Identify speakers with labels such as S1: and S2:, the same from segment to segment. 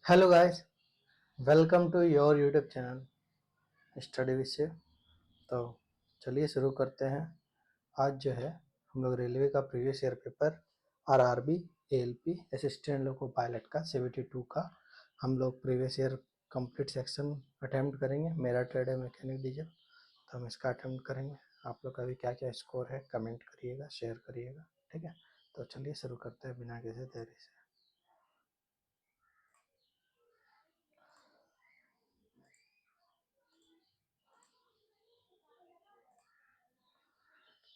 S1: Hello guys, welcome to your YouTube channel study Vishay. तो चलिए शुरू करते हैं। आज जो है हम लोग रेलवे का previous year paper RRB ALP assistant loco pilot का 72 का हम लोग previous year complete section attempt करेंगे। मेरा ट्रेड है मैकेनिक डीजल, तो हम इसका अटेम्प्ट करेंगे। आप लोग का भी क्या क्या स्कोर है कमेंट करिएगा, शेयर करिएगा, ठीक है। तो चलिए शुरू करते हैं बिना किसी देरी से।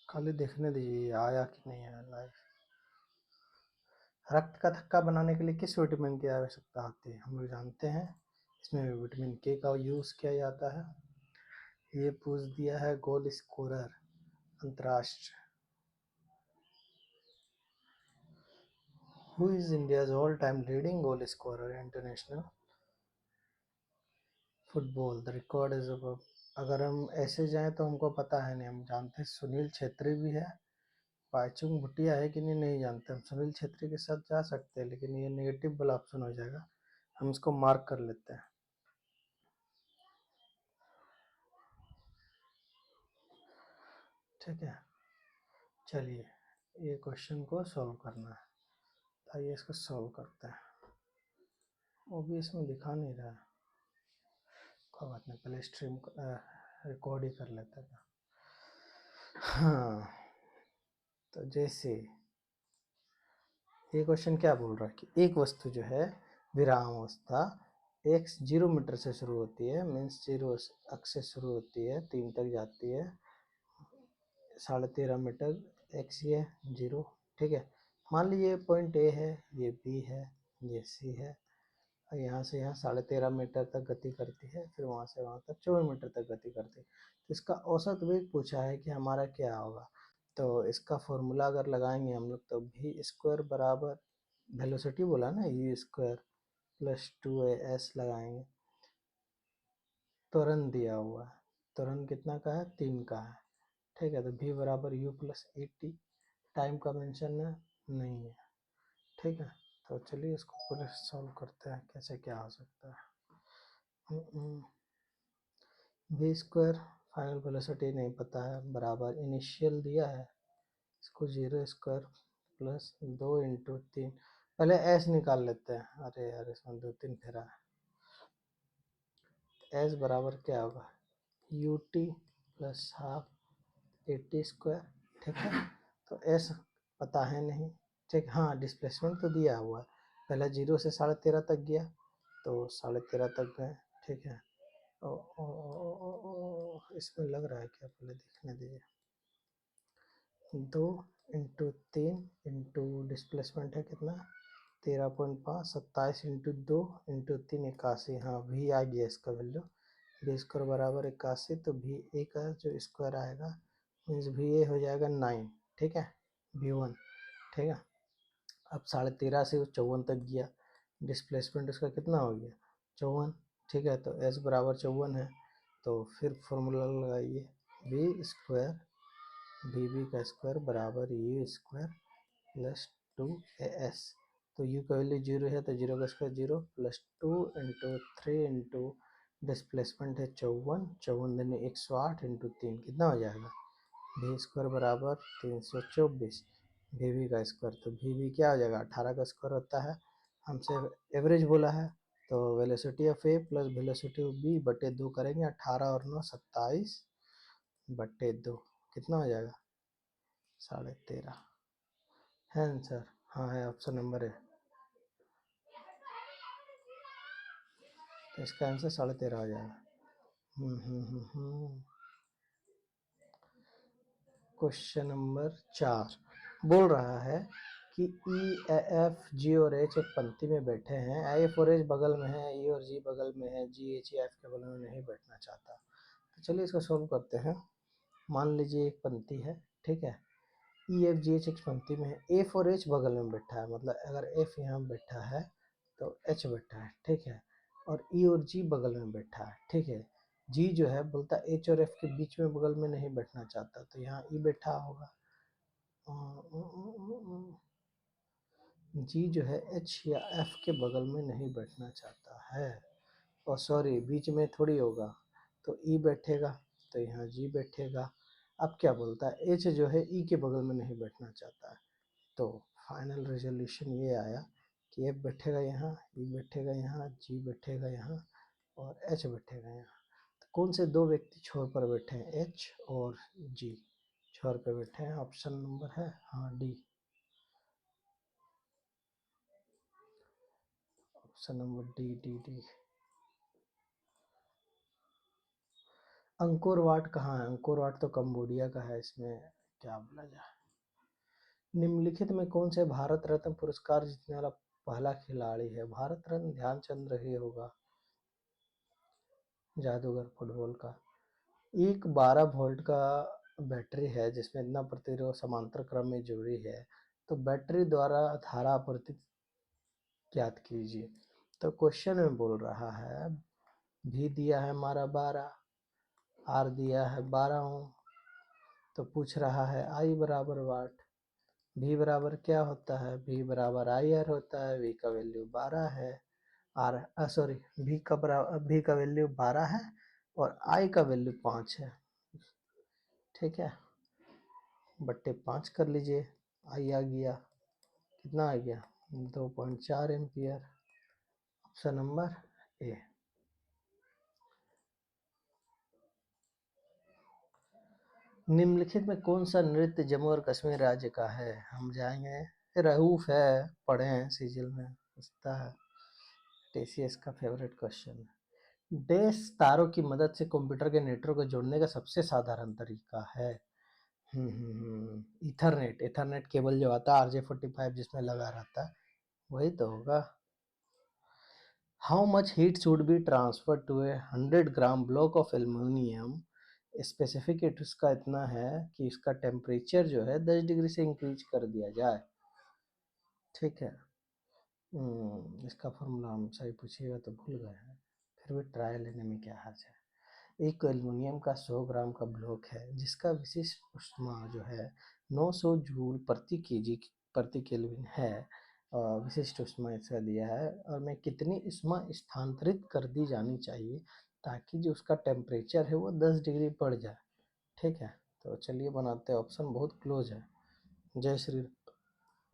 S1: खाली देखने दीजिए आया कि नहीं आया लाइव। रक्त का थक्का बनाने के लिए किस विटामिन की आवश्यकता होती है? हम लोग जानते हैं इसमें विटामिन के का यूज़ किया जाता है। ये पूछ दिया है गोल स्कोरर अंतर्राष्ट्रीय। Who is India's all time leading goal scorer international football? The record is अगर हम ऐसे जाएं तो हमको पता है नहीं। हम जानते हैं सुनील छेत्री भी है, बाईचुंग भूटिया है कि नहीं नहीं जानते। हम सुनील छेत्री के साथ जा सकते हैं, लेकिन ये नेगेटिव वाला ऑप्शन हो जाएगा। हम इसको मार्क कर लेते हैं, ठीक है। चलिए ये क्वेश्चन को सॉल्व करना है। आइए इसको सॉल्व करते हैं। वो भी इसमें दिखा नहीं रहा है, कोई बात नहीं, पहले स्ट्रीम रिकॉर्ड ही कर लेते थे। हाँ, तो जैसे ये क्वेश्चन क्या बोल रहा है कि एक वस्तु जो है विराम अवस्था x 0 मीटर से शुरू होती है, मीन्स 0 अक्ष से शुरू होती है, 3 तक जाती है, 13.5 मीटर x ये 0, ठीक है। मान लीजिए पॉइंट ए है, ये बी है, ये सी है, और यहाँ से यहाँ 13.5 मीटर तक गति करती है, फिर वहाँ से वहाँ तक 24 मीटर तक गति करती है। तो इसका औसत वेग पूछा है कि हमारा क्या होगा। तो इसका फॉर्मूला अगर लगाएंगे हम लोग तो भी स्क्वायर बराबर वेलोसिटी बोला ना यू स्क्वायर प्लस 2as लगाएंगे। त्वरण दिया हुआ है, त्वरण कितना का है? 3 का है, ठीक है। तो v बराबर u प्लस ए टी, टाइम का मेंशन नहीं है, ठीक है। तो चलिए इसको पूरे सॉल्व करते हैं कैसे क्या हो सकता है। v स्क्वायर फाइनल वेलोसिटी नहीं पता है, बराबर इनिशियल दिया है, इसको 0 स्क्वायर प्लस 2 इंटू 3, पहले s निकाल लेते हैं। अरे यार इसमें 2 3 फेरा है। s बराबर क्या होगा? U T plus half A T square, ठीक है। तो s पता है नहीं, ठीक। हाँ डिस्प्लेसमेंट तो दिया हुआ है, पहले 0 से 13.5 तक गया, तो 13.5 तक गए, ठीक है। इसमें लग रहा है क्या, पहले देखने दीजिए। 2 इंटू 3 इंटू डिस्प्लेसमेंट है कितना? 13.5, 27 इंटू 2 इंटू 3 81। हाँ भी आ गया इसका वैल्यू, भी स्क्वायर बराबर 81। तो भी ए का जो स्क्वायर आएगा मीन्स भी ए हो जाएगा 9, ठीक है, v1, ठीक है। अब 13.5 से 54 तक गया, डिस्प्लेसमेंट उसका कितना हो गया? 54, ठीक है। तो s बराबर 54 है, तो फिर फॉर्मूला लगाइए बी स्क्वायर बी बी का स्क्वायर बराबर यू स्क्वायर प्लस 2as। तो u का वैल्यू 0 है, तो 0 का square 0 plus 2 into 3 into displacement है 54, 54 दिन 108 इंटू 3 कितना हो जाएगा? भी स्क्वायर बराबर 324, भी भी का स्क्वायर, तो भी भी क्या हो जाएगा? 18 का स्क्वायर होता है। हमसे एवरेज बोला है, तो velocity of A plus velocity of B बटे 2 करेंगे, 18 और 9 27 बटे 2 कितना हो जाएगा? 13.5 है आंसर। हाँ है, ऑप्शन नंबर है, तो इसका आंसर 13.5 हो जाएगा। क्वेश्चन नंबर 4 बोल रहा है कि ई एफ जी और एच एक पंक्ति में बैठे हैं, एफ और एच बगल में है, ई और जी बगल में है, जी एच एफ के बगल में नहीं बैठना चाहता। तो चलिए इसको सॉल्व करते हैं। मान लीजिए एक पंक्ति है, ठीक है, ई एफ जी एच एक पंक्ति में है, एफ और एच बगल में बैठा है, मतलब अगर एफ यहाँ बैठा है तो एच बैठा है, ठीक है, और ई और जी बगल में बैठा है, ठीक है। जी जो है बोलता एच और एफ के बीच में बगल में नहीं बैठना चाहता, तो यहाँ ई बैठा होगा। जी जो है एच या एफ के बगल में नहीं बैठना चाहता है, और सॉरी बीच में थोड़ी होगा, तो ई बैठेगा, तो यहाँ जी बैठेगा। अब क्या बोलता है, एच जो है ई के बगल में नहीं बैठना चाहता है, तो फाइनल रेजोल्यूशन ये आया कि एफ बैठेगा यहाँ, ई बैठेगा यहाँ, जी बैठेगा यहाँ, और एच बैठेगा यहाँ। तो कौन से दो व्यक्ति छोर पर बैठे हैं, एच और जी छोर पर बैठे हैं? ऑप्शन नंबर है हाँ D, option number D D D. Angkor Wat कहाँ है? अंकोर वाट तो कंबोडिया का है, इसमें क्या बोला जाए। निम्नलिखित में कौन से भारत रत्न पुरस्कार जीतने वाला पहला खिलाड़ी है? भारत रत्न ध्यानचंद ही होगा, जादूगर फुटबॉल का। एक 12 वोल्ट का बैटरी है जिसमें इतना प्रतिरोध समांतर क्रम में जुड़ी है, तो बैटरी द्वारा धारा आपूर्ति ज्ञात कीजिए। तो क्वेश्चन में बोल रहा है भी दिया है हमारा 12, आर दिया है 12 ओम, तो पूछ रहा है आई बराबर वाट। भी बराबर क्या होता है, भी बराबर आई आर होता है, वी का वैल्यू 12 है, आर सॉरी भी का बराबर, भी का वैल्यू 12 है और आई का वैल्यू 5 है, ठीक है, बट्टे 5 कर लीजिए, आई आ गया, कितना आ गया 2.4 एम्पियर। Option number A. निम्नलिखित में कौन सा नृत्य जम्मू और कश्मीर राज्य का है? हम जाएंगे, रहूफ है, पढ़े हैं सीजल में, पूछता है, टीसीएस का फेवरेट क्वेश्चन है। डैश तारों की मदद से कंप्यूटर के नेटवर्क को जोड़ने का सबसे साधारण तरीका है? इथरनेट, इथरनेट केबल जो आता है RJ45 जिसमें लगा रहता है, वही तो होगा। How much heat should be transfer to a 100 gram block of aluminium? Specific इसका इतना है कि इसका टेम्परेचर जो है 10 डिग्री से इंक्रीज कर दिया जाए, ठीक है। इसका फॉर्मूला हम सही पूछिएगा तो भूल गए हैं, फिर भी ट्राई लेने में क्या हर्ज है। एक एल्युमिनियम का 100 ग्राम का ब्लॉक है जिसका विशिष्ट ऊष्मा जो है 900 जूल प्रति केजी प्रति केल्विन है, और विशिष्ट ऊष्मा इसका दिया है, और मैं कितनी ऊष्मा स्थानांतरित कर दी जानी चाहिए ताकि जो उसका टेम्परेचर है वो 10 डिग्री बढ़ जाए, ठीक है। तो चलिए बनाते हैं, ऑप्शन बहुत क्लोज है, जय श्री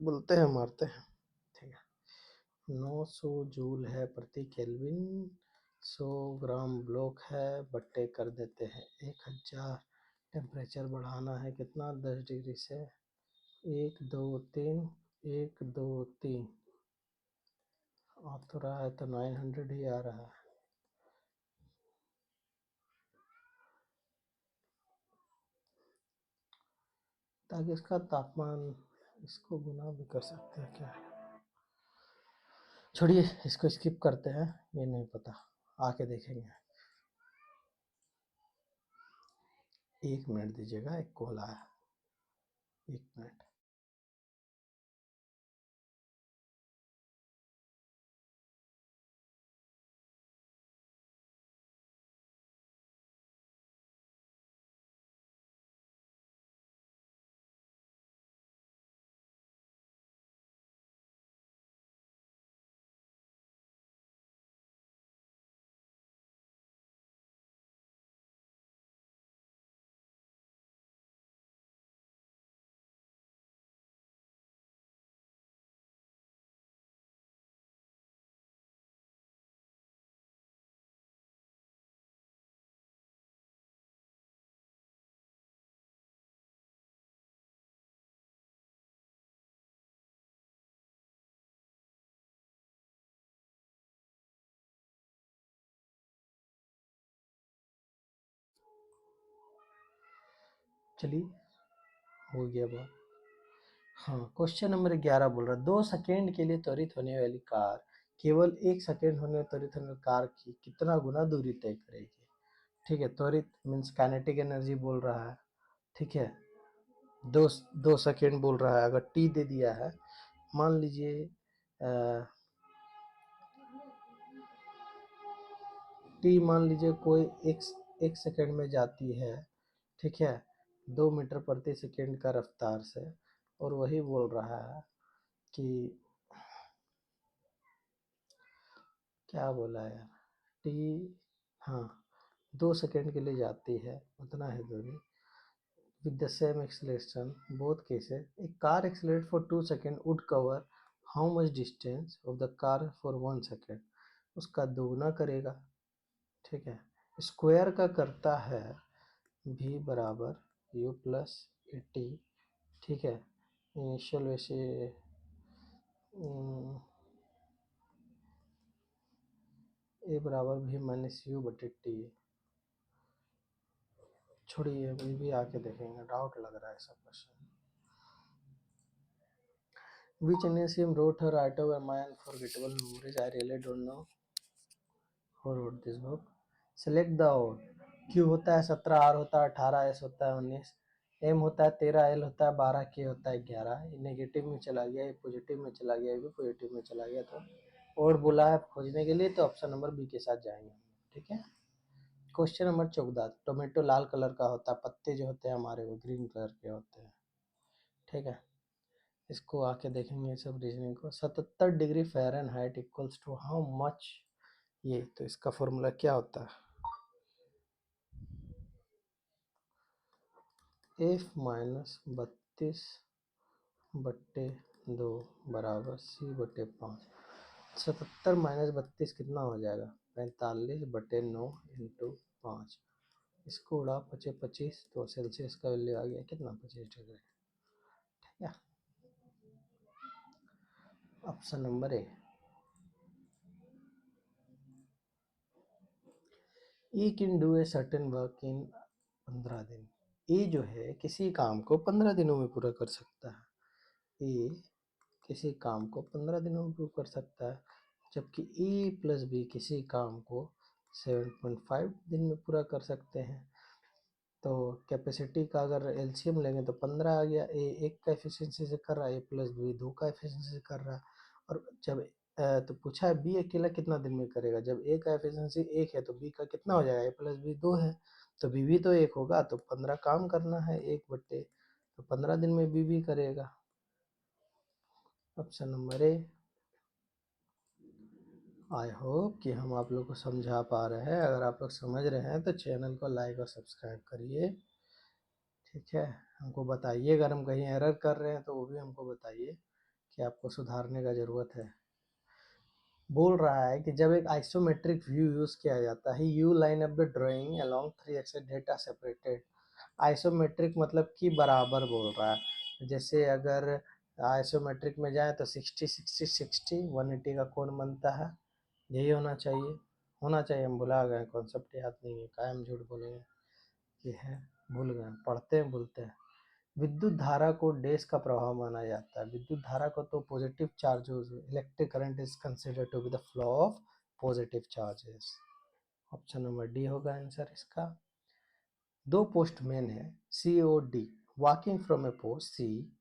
S1: बोलते हैं मारते हैं, ठीक है। 900 जूल है प्रति केल्विन, 100 ग्राम ब्लॉक है, बट्टे कर देते हैं 1000, टेम्परेचर बढ़ाना है कितना 10 डिग्री से, 1 2 3, 1 2 3 आ तो रहा है, तो 900 ही आ रहा है, ताकि इसका तापमान, इसको गुना भी कर सकते हैं क्या, छोड़िए इसको स्किप करते हैं, ये नहीं पता, आके देखेंगे। 1 मिनट दीजिएगा, एक कॉल आया, 1 मिनट। चलिए हो गया बात। हाँ, क्वेश्चन नंबर 11 बोल रहा है 2 सेकेंड के लिए त्वरित होने वाली कार केवल 1 सेकेंड होने त्वरित होने वाली कार की कितना गुना दूरी तय करेगी, ठीक है। त्वरित मीन्स काइनेटिक एनर्जी बोल रहा है, ठीक है। 2 सेकेंड बोल रहा है, अगर टी दे दिया है, मान लीजिए टी मान लीजिए कोई एक सेकेंड में जाती है, ठीक है, 2 मीटर प्रति सेकेंड का रफ्तार से, और वही बोल रहा है कि क्या बोला यार, टी, हाँ 2 सेकेंड के लिए जाती है, उतना है दूरी। with the same acceleration both cases a car accelerates for 2 seconds would cover how much distance of the car for 1 second, उसका दोगुना करेगा। ठीक है, स्क्वायर का करता है v बराबर u प्लस ए टी। ठीक है, इनिशियल वैसे ए बराबर v माइनस यू बटे टी। छोड़िए अभी भी आके देखेंगे, डाउट लग रहा है सब question. Which NSM wrote her writer were my unforgettable memories? I really don't know who wrote this book. Select the odd. Q होता है 17, R होता है 18, S होता है 19, M होता है 13, L होता है 12, K होता है 11। ये नेगेटिव में चला गया, ये पॉजिटिव में चला गया, ये भी पॉजिटिव में चला गया। तो और बोला है खोजने के लिए, तो ऑप्शन नंबर बी के साथ जाएंगे। ठीक है, क्वेश्चन नंबर 14। टोमेटो लाल कलर का होता है, पत्ते जो होते हैं हमारे वो ग्रीन कलर के होते हैं। ठीक है, इसको आके देखेंगे सब रीजनिंग को। 77 degree Fahrenheit equals to how much, ये तो इसका फॉर्मूला क्या होता है, एफ माइनस 32 बट्टे 2 बराबर सी बटे 5। 77 माइनस 32 कितना हो जाएगा, 45 बटे 9 इंटू 5। इसको उड़ा 25 तो सेल्सियस का वैल्यू आ गया कितना, 25 डिग्री। ठीक है, option number A. E can do a certain work in 15 दिन। ए जो है किसी काम को 15 दिनों में पूरा कर सकता है। ए किसी काम को 15 दिनों में पूरा कर सकता है, जबकि ए प्लस बी किसी काम को 7.5 दिन में पूरा कर सकते हैं। तो कैपेसिटी का अगर एलसीएम लेंगे तो 15 आ गया। ए एक का एफिशिएंसी से कर रहा है, ए प्लस बी 2 का एफिशिएंसी से कर रहा है। और जब तो पूछा है बी अकेला कितना दिन में करेगा, जब ए का एफिशिएंसी 1 है तो बी का कितना हो जाएगा, ए प्लस बी 2 है, तो बी भी तो 1 होगा। तो 15 काम करना है 1 बट्टे, तो 15 दिन में बी भी करेगा। Option number A. I hope कि हम आप लोग को समझा पा रहे हैं। अगर आप लोग समझ रहे हैं तो चैनल को लाइक और सब्सक्राइब करिए। ठीक है, हमको बताइए अगर हम कहीं एरर कर रहे हैं तो वो भी हमको बताइए कि आपको सुधारने का ज़रूरत है। बोल रहा है कि जब एक आइसोमेट्रिक व्यू यूज़ किया जाता है, you line up the drawing along 3 axes data separated. Isometric मतलब कि बराबर बोल रहा है। जैसे अगर आइसोमेट्रिक में जाए तो 60 60 60 180 का कोण बनता है, यही होना चाहिए। होना चाहिए, हम भुला गए, कॉन्सेप्ट याद नहीं है, कायम झूठ बोलेंगे। ये है, भूल गए, पढ़ते हैं भूलते हैं। विद्युत धारा को डैश का प्रभाव माना जाता है। विद्युत धारा को तो positive charges, electric current is considered to be the flow of positive charges. Option number D होगा आंसर इसका। दो पोस्टमैन है C O D walking from A post C.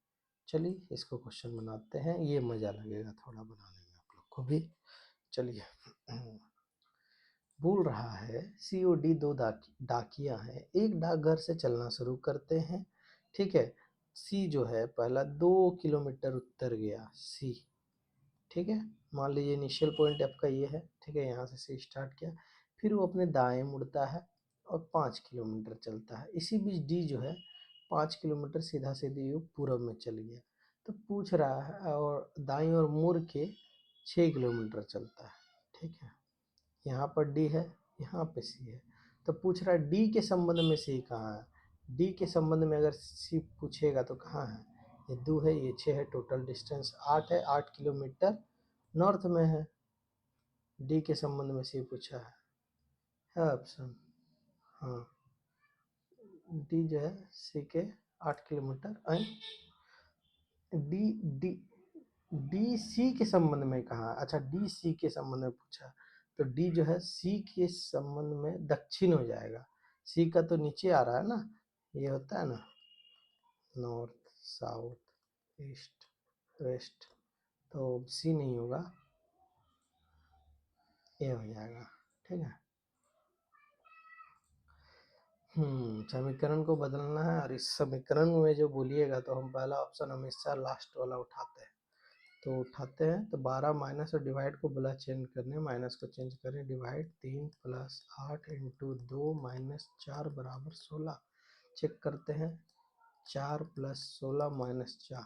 S1: चलिए इसको क्वेश्चन बनाते हैं, ये मजा लगेगा थोड़ा बनाने में आप लोग को भी। चलिए बोल रहा है सीओडी दो डाकिया हैं, एक डाकघर से चलना शुरू करते हैं। ठीक है, सी जो है पहला 2 किलोमीटर उत्तर गया सी। ठीक है, मान लीजिए इनिशियल पॉइंट आपका ये है। ठीक है, यहाँ से सी स्टार्ट किया, फिर वो अपने दाएं मुड़ता है और 5 किलोमीटर चलता है। इसी बीच डी जो है 5 किलोमीटर सीधा सीधी वो पूरब में चल गया। तो पूछ रहा है और दाएं और मुड़ के 6 किलोमीटर चलता है। ठीक है, यहाँ पर डी है, यहाँ पे सी है। तो पूछ रहा है डी के संबंध में सी कहाँ है। डी के संबंध में अगर सी पूछेगा तो कहाँ है, ये 2 है, ये 6 है, टोटल डिस्टेंस 8 है, 8 किलोमीटर नॉर्थ में है। डी के संबंध में सी पूछा है ऑप्शन। हाँ, डी जो है सी के 8 kilometre D D D C के संबंध में कहा, अच्छा डी सी के संबंध में पूछा, तो डी जो है सी के संबंध में दक्षिण हो जाएगा। सी का तो नीचे आ रहा है ना, ये होता है ना नॉर्थ साउथ ईस्ट वेस्ट, तो सी नहीं होगा, ये हो जाएगा। ठीक है, समीकरण को बदलना है, और इस समीकरण में जो बोलिएगा तो हम पहला ऑप्शन हमेशा लास्ट वाला उठाते हैं। तो उठाते हैं, तो 12 माइनस और डिवाइड को बोला चेंज करने, माइनस को चेंज करें, डिवाइड 3 प्लस 8 इंटू 2 माइनस 4 बराबर 16। चेक करते हैं, 4 प्लस 16 माइनस 4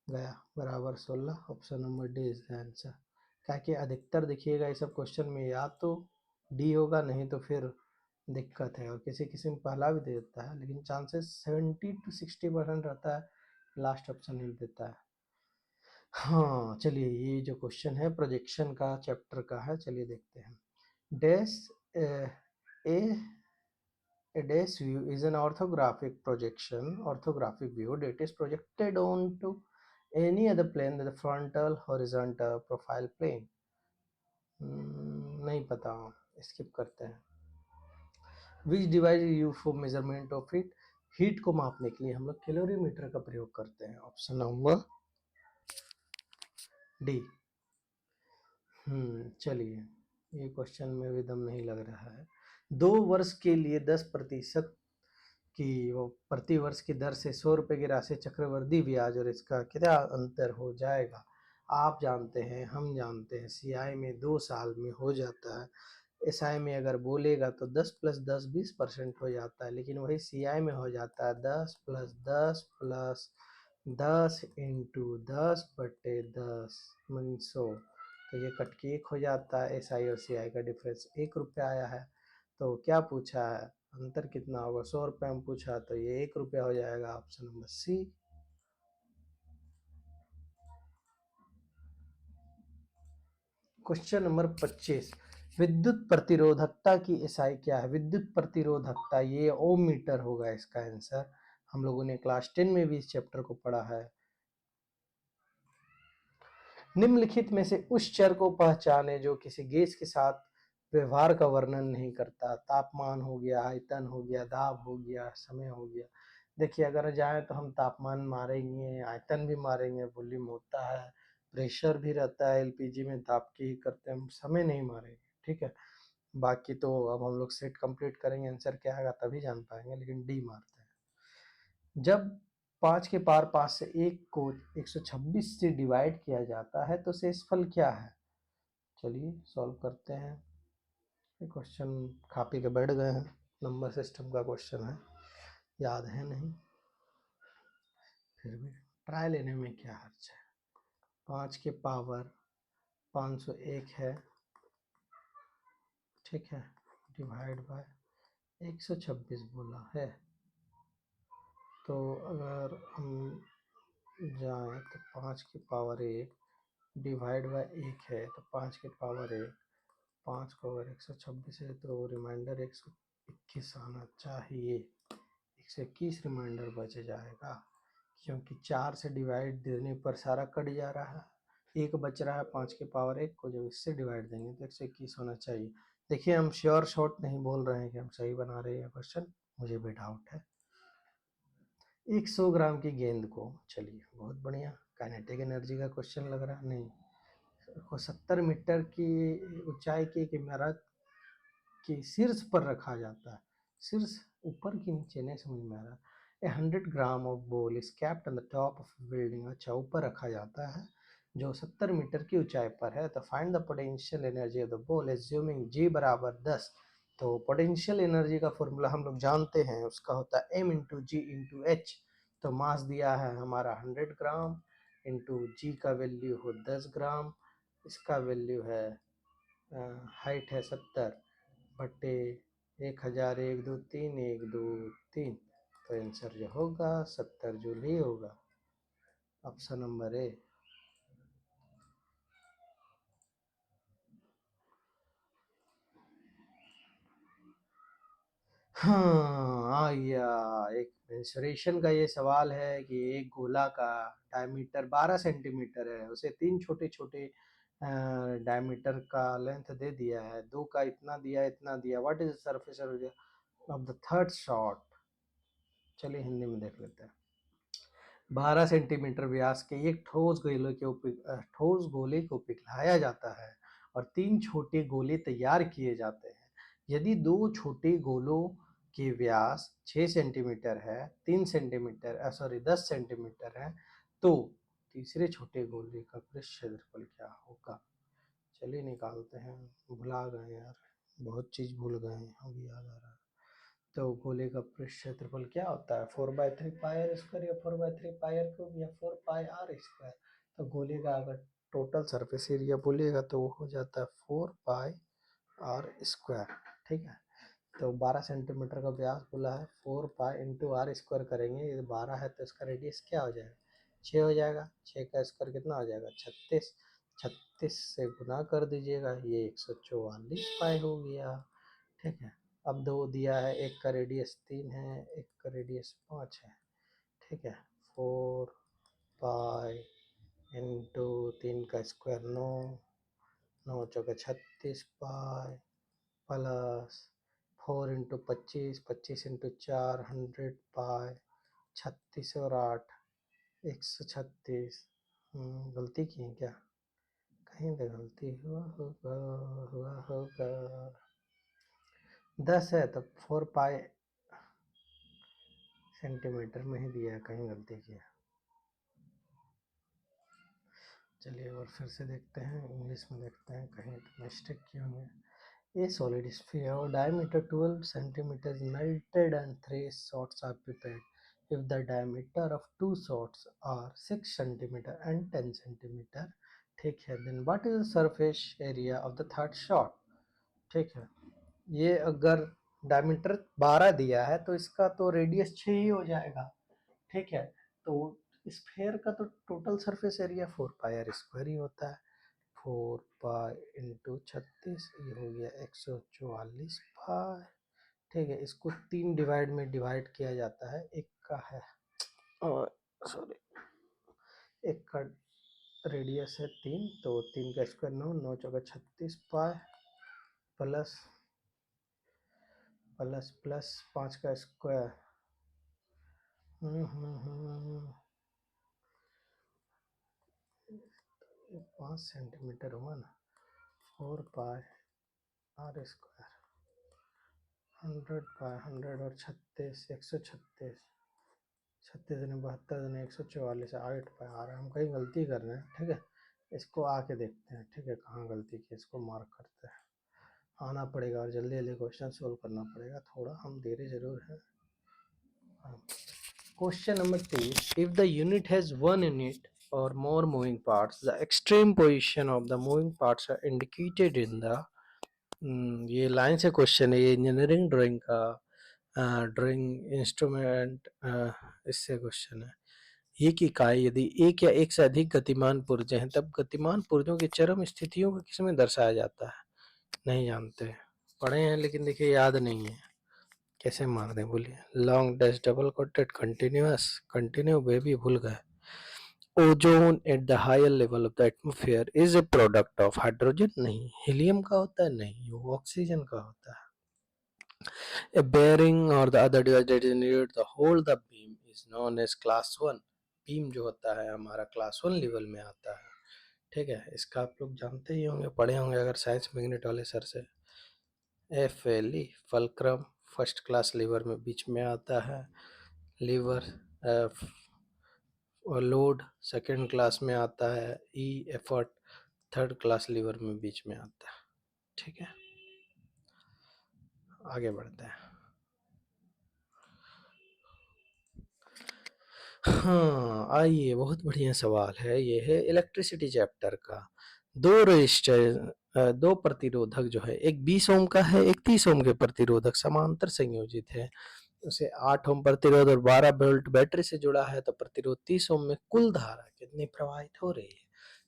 S1: गया बराबर 16। Option number D is the answer. क्या कि अधिकतर देखिएगा ये सब क्वेश्चन में या तो डी होगा, नहीं तो फिर दिक्कत है, और किसी किसी में पहला भी दे देता है, लेकिन चांसेस 70 to 60% रहता है लास्ट ऑप्शन ही देता है। हाँ चलिए, ये जो क्वेश्चन है प्रोजेक्शन का चैप्टर का है, चलिए देखते हैं। Dash A A dash view is an orthographic view that is projected onto any other plane than the frontal horizontal profile plane. नहीं पता, स्किप करते हैं। Which device is used for measurement of heat? Heat को मापने के लिए हम लोग कैलोरीमीटर का प्रयोग करते हैं। Option number D. चलिए, ये क्वेश्चन में भी दम नहीं लग रहा है। 2 वर्ष के लिए 10% कि वो प्रति वर्ष की दर से 100 रुपये की राशि चक्रवृद्धि ब्याज, और इसका क्या अंतर हो जाएगा? आप जानते हैं, हम जानते हैं, सीआई में 2 साल में हो जाता है, एसआई में अगर बोलेगा तो 10 प्लस 10 20% हो जाता है, लेकिन वही सीआई में हो जाता है 10 प्लस 10 प्लस 10 इंटू 10/10 मन 100। तो ये कट के 1 हो जाता है, एसआई और सीआई का डिफरेंस 1 रुपया आया है। तो क्या पूछा है, अंतर कितना होगा? 100 रुपये में पूछा, तो ये 1 रुपया हो जाएगा। Option number C. Question number 25, विद्युत प्रतिरोधकता की एसआई क्या है? विद्युत प्रतिरोधकता, ये ओम मीटर होगा इसका आंसर। हम लोगों ने क्लास 10 में भी इस चैप्टर को पढ़ा है। निम्नलिखित में से उस चर को पहचाने जो किसी गैस के साथ व्यवहार का वर्णन नहीं करता। तापमान हो गया, आयतन हो गया, दाब हो गया, समय हो गया। देखिए, अगर जाए तो हम तापमान मारेंगे, आयतन भी मारेंगे, वॉल्यूम होता है, प्रेशर भी रहता है, एलपीजी में ताप की ही करते हैं, हम समय नहीं मारेंगे। ठीक है, बाकी तो अब हम लोग सेट कंप्लीट करेंगे, आंसर क्या आएगा तभी जान पाएंगे, लेकिन डी मारते हैं। जब 5 के पावर 5 से 1 को 126 से डिवाइड किया जाता है तो शेषफल क्या है? चलिए सॉल्व करते हैं। ये क्वेश्चन कॉपी के बैठ गए हैं, नंबर सिस्टम का क्वेश्चन है, याद है नहीं, फिर भी ट्राई लेने में क्या हर्ज है। 5 के पावर 501 है, ठीक है, डिवाइड बाय 126 बोला है। तो अगर हम जाएं तो 5 की पावर 1 डिवाइड बाय 1 है, तो 5 की पावर 1, 5 को अगर 126 है तो रिमाइंडर 121 आना चाहिए। 121 रिमाइंडर बच जाएगा, क्योंकि 4 से डिवाइड देने पर सारा कट जा रहा है। 1 बच रहा है 5 के पावर 1 को, जब इससे डिवाइड देंगे तो 121 होना चाहिए। देखिए, हम श्योर शॉट नहीं बोल रहे हैं कि हम सही बना रहे हैं क्वेश्चन, मुझे भी डाउट है। 100 ग्राम की गेंद को, चलिए बहुत बढ़िया, काइनेटिक एनर्जी का क्वेश्चन लग रहा है, नहीं को 70 मीटर की ऊंचाई की एक इमारत के शीर्ष पर रखा जाता है। शीर्ष ऊपर की नीचे नहीं समझ में आ रहा। 100 gram of ball is kept on the top of building. अच्छा, ऊपर रखा जाता है जो 70 मीटर की ऊंचाई पर है। तो find the potential energy of the ball assuming g बराबर 10। तो पोटेंशियल एनर्जी का फॉर्मूला हम लोग जानते हैं, उसका होता है m इंटू जी इंटू एच। तो मास दिया है हमारा 100 ग्राम, इंटू जी का वैल्यू हो 10 ग्राम, इसका वैल्यू है हाइट है 70 बटे 1000, 1 2 3, 1 2 3। तो आंसर जो होगा 70 जूल ही होगा। Option number A. हाँ आया, एक मेंसुरेशन का ये सवाल है कि एक गोला का डायमीटर 12 सेंटीमीटर है, उसे 3 छोटे छोटे डायमीटर का लेंथ दे दिया है, 2 का इतना दिया, इतना दिया। What is the surface of the third shot? चलिए हिंदी में देख लेते हैं। 12 सेंटीमीटर व्यास के एक ठोस गोले को पिघलाया जाता है और 3 छोटे गोले तैयार किए जाते हैं। यदि 2 छोटे गोलों के व्यास 6 सेंटीमीटर है, 3 सेंटीमीटर 10 सेंटीमीटर है, तो तीसरे छोटे गोले का पृष्ठ क्षेत्रफल क्या होगा। चलिए निकालते हैं, भुला गए यार, बहुत चीज़ भूल गए हैं, अभी याद आ रहा है। तो गोले का पृष्ठ क्षेत्रफल क्या होता है, 4/3 पाई आर स्क्वायर या 4/3 पाई आर क्यूब या 4 पाई आर स्क्वायर। तो गोले का अगर टोटल सरफेस एरिया बोलिएगा तो वो हो जाता है 4 पाई आर स्क्वायर। ठीक है, तो 12 सेंटीमीटर का व्यास बोला है, 4 पाई इंटू आर स्क्वायर करेंगे, ये 12 है तो इसका रेडियस क्या हो जाएगा, 6 हो जाएगा। 6 का स्क्वायर कितना हो जाएगा, 36। 36 से गुना कर दीजिएगा, ये 144 पाई हो गया। ठीक है, अब दो दिया है, एक का रेडियस 3 है, एक का रेडियस 5 है। ठीक है, 4 पाई इंटू 3 का स्क्वायर 9, 9 चौके 36 पाई प्लस 4 इंटू 25, 25 इंटू 4 100 पाई, 36 और 8 136। गलती की है क्या, कहीं तो गलती हुआ होगा। 10 है तो 4 पाई सेंटीमीटर में ही दिया है, कहीं गलती किया। चलिए और फिर से देखते हैं, इंग्लिश में देखते हैं कहीं तो मिस्टेक किए होंगे। A solid sphere of diameter 12 centimeters melted and 3 shots are prepared. If the diameter of 2 shots are 6 centimeter and 10 centimeter, ठीक है, then what is the surface area of the third shot। ठीक है, ये अगर diameter 12 दिया है तो इसका तो रेडियस 6 ही हो जाएगा। ठीक है, तो स्फेयर का तो total surface area 4 pi r square ही होता है। 4 पाई इंटू 36, ये हो गया 144 पाई। ठीक है, इसको 3 डिवाइड में डिवाइड किया जाता है, एक का है और सॉरी, एक का रेडियस है 3, तो 3 का स्क्वायर 9, 9 चौका 36 पाई प्लस प्लस प्लस 5 का स्क्वायर 5 सेंटीमीटर हुआ ना, 4 पाई आर स्क्वायर 100 पाई 100 और 36 136, 36 ने 72 ने 144, 8 पाई आ रहा है। हम कहीं गलती कर रहे हैं। ठीक है, इसको आके देखते हैं, ठीक है, कहाँ गलती की, इसको मार्क करते हैं। आना पड़ेगा और जल्दी जल्दी क्वेश्चन सोल्व करना पड़ेगा, थोड़ा हम देरी जरूर है। Question number 2, if the unit has 1 unit or more moving parts, the extreme position of the moving parts are indicated in the ये लाइन से क्वेश्चन है, ये इंजीनियरिंग ड्राइंग का ड्राइंग इंस्ट्रूमेंट इससे क्वेश्चन है। एक इकाई यदि एक या एक से अधिक गतिमान पुर्जे हैं तब गतिमान पुर्जों की चरम स्थितियों को किसमें दर्शाया जाता है। नहीं जानते, पढ़े हैं लेकिन देखिए याद नहीं है, कैसे मार दें बोलिए। Long dash double coated continuous continue baby भूल गए। Ozone at the higher level of the atmosphere is a product of hydrogen, नहीं। हीलियम का होता है, नहीं, वो ऑक्सीजन का होता है। ए बेयरिंग और the other device that is needed to hold the beam is known as class 1। Beam जो होता है हमारा क्लास 1 लेवल में आता है। ठीक है, इसका आप लोग जानते ही होंगे, पढ़े होंगे अगर साइंस मैग्नेट वाले सर से। FLE fulcrum first class lever में बीच में आता है। लीवर और लोड सेकंड क्लास में आता है। E effort third class lever में बीच में आता है। ठीक है, आगे बढ़ते हैं। हाँ आइए, बहुत बढ़िया सवाल है, ये है इलेक्ट्रिसिटी चैप्टर का। दो रजिस्टर दो प्रतिरोधक जो है, एक 20 ओम का है, एक 30 ओम के प्रतिरोधक समांतर संयोजित है। उसे 8 ओम प्रतिरोध और 12 वोल्ट बैटरी से जुड़ा है, तो प्रतिरोध 30 ओम में कुल धारा कितनी प्रवाहित हो रही है।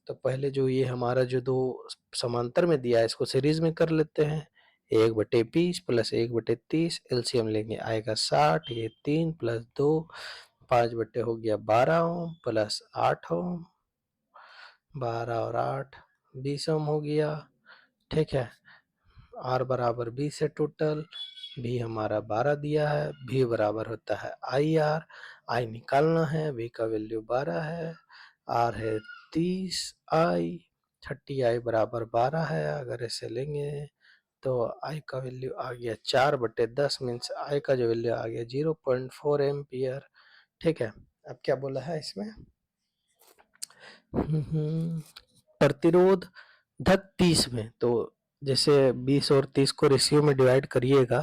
S1: तो पहले जो ये हमारा जो दो समांतर में दिया है इसको सीरीज में कर लेते हैं। 1/20 प्लस 1/30 एलसीएम लेंगे आएगा 60, ये 3 प्लस 2 5 बटे हो गया 12 ओम प्लस 8 ओम, 12 और 8 20 ओम हो गया। ठीक है, आर बराबर 20 है टोटल, भी हमारा 12 दिया है, भी बराबर होता है आई आर। आई निकालना है, भी का वैल्यू 12 है, आर है 30 आई, 30 आई बराबर 12 है। अगर ऐसे लेंगे तो आई का वैल्यू आ गया 4/10 मीन्स आई का जो वैल्यू आ गया 0.4 एम्पियर। ठीक है, अब क्या बोला है इसमें, प्रतिरोध धक 30 में, तो जैसे 20 और 30 को रेशियो में डिवाइड करिएगा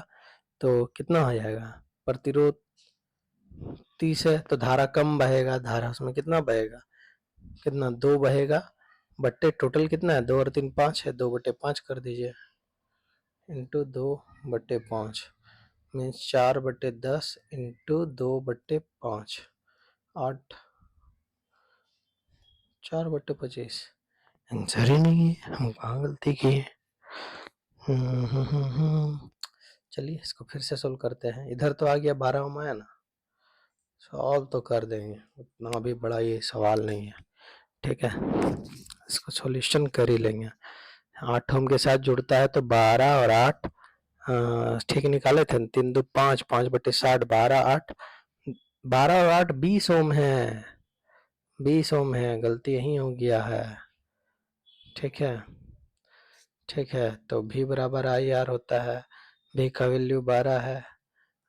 S1: तो कितना हो जाएगा? प्रतिरोध 30 है तो धारा कम बहेगा, धारा उसमें कितना बहेगा? कितना? 2 बहेगा बट्टे टोटल कितना है? 2 और 3 5 है, 2/5 कर दीजिए इंटू 2/5 मीन्स 4/10 इंटू 2/5 8 4/25। आंसर ही नहीं है, हम कहाँ गलती किए? चलिए इसको फिर से सोल्व करते हैं। इधर तो आ गया 12 ओम आया ना, सॉल्व तो कर देंगे, उतना भी बड़ा ये सवाल नहीं है, ठीक है, इसको सॉल्यूशन कर ही लेंगे। 8 ओम के साथ जुड़ता है तो 12 और 8 ठीक निकाले थे, 3 2 5 5/60 12 8 12 और 8 20 ओम है, 20 ओम है, गलती यही हो गया है, ठीक है, ठीक है। तो V बराबर आई आर होता है, V का वैल्यू 12 है,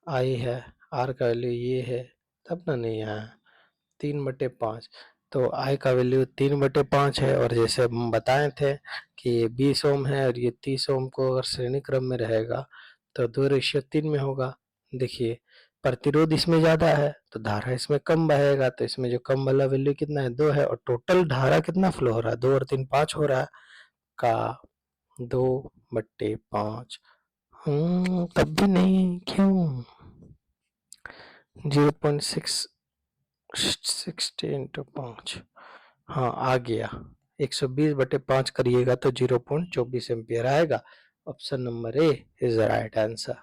S1: I है, R का वैल्यू ये है, तब ना नहीं आया 3/5, तो I का वैल्यू 3/5 है, और जैसे हम बताए थे कि ये 20 ओम है और ये 30 ओम को अगर श्रेणी क्रम में रहेगा तो 2:3 में होगा। देखिए प्रतिरोध इसमें ज्यादा है तो धारा इसमें कम बहेगा, तो इसमें जो कम वाला वैल्यू कितना है? 2 है, और टोटल धारा कितना फ्लो हो रहा है? 2 और 3 5 हो रहा है का 2/5। तब भी नहीं, क्यों? 0.660 इंटू 5, हाँ आ गया, 120/5 करिएगा तो 0.24 एम्पियर आएगा। Option number A is the right answer.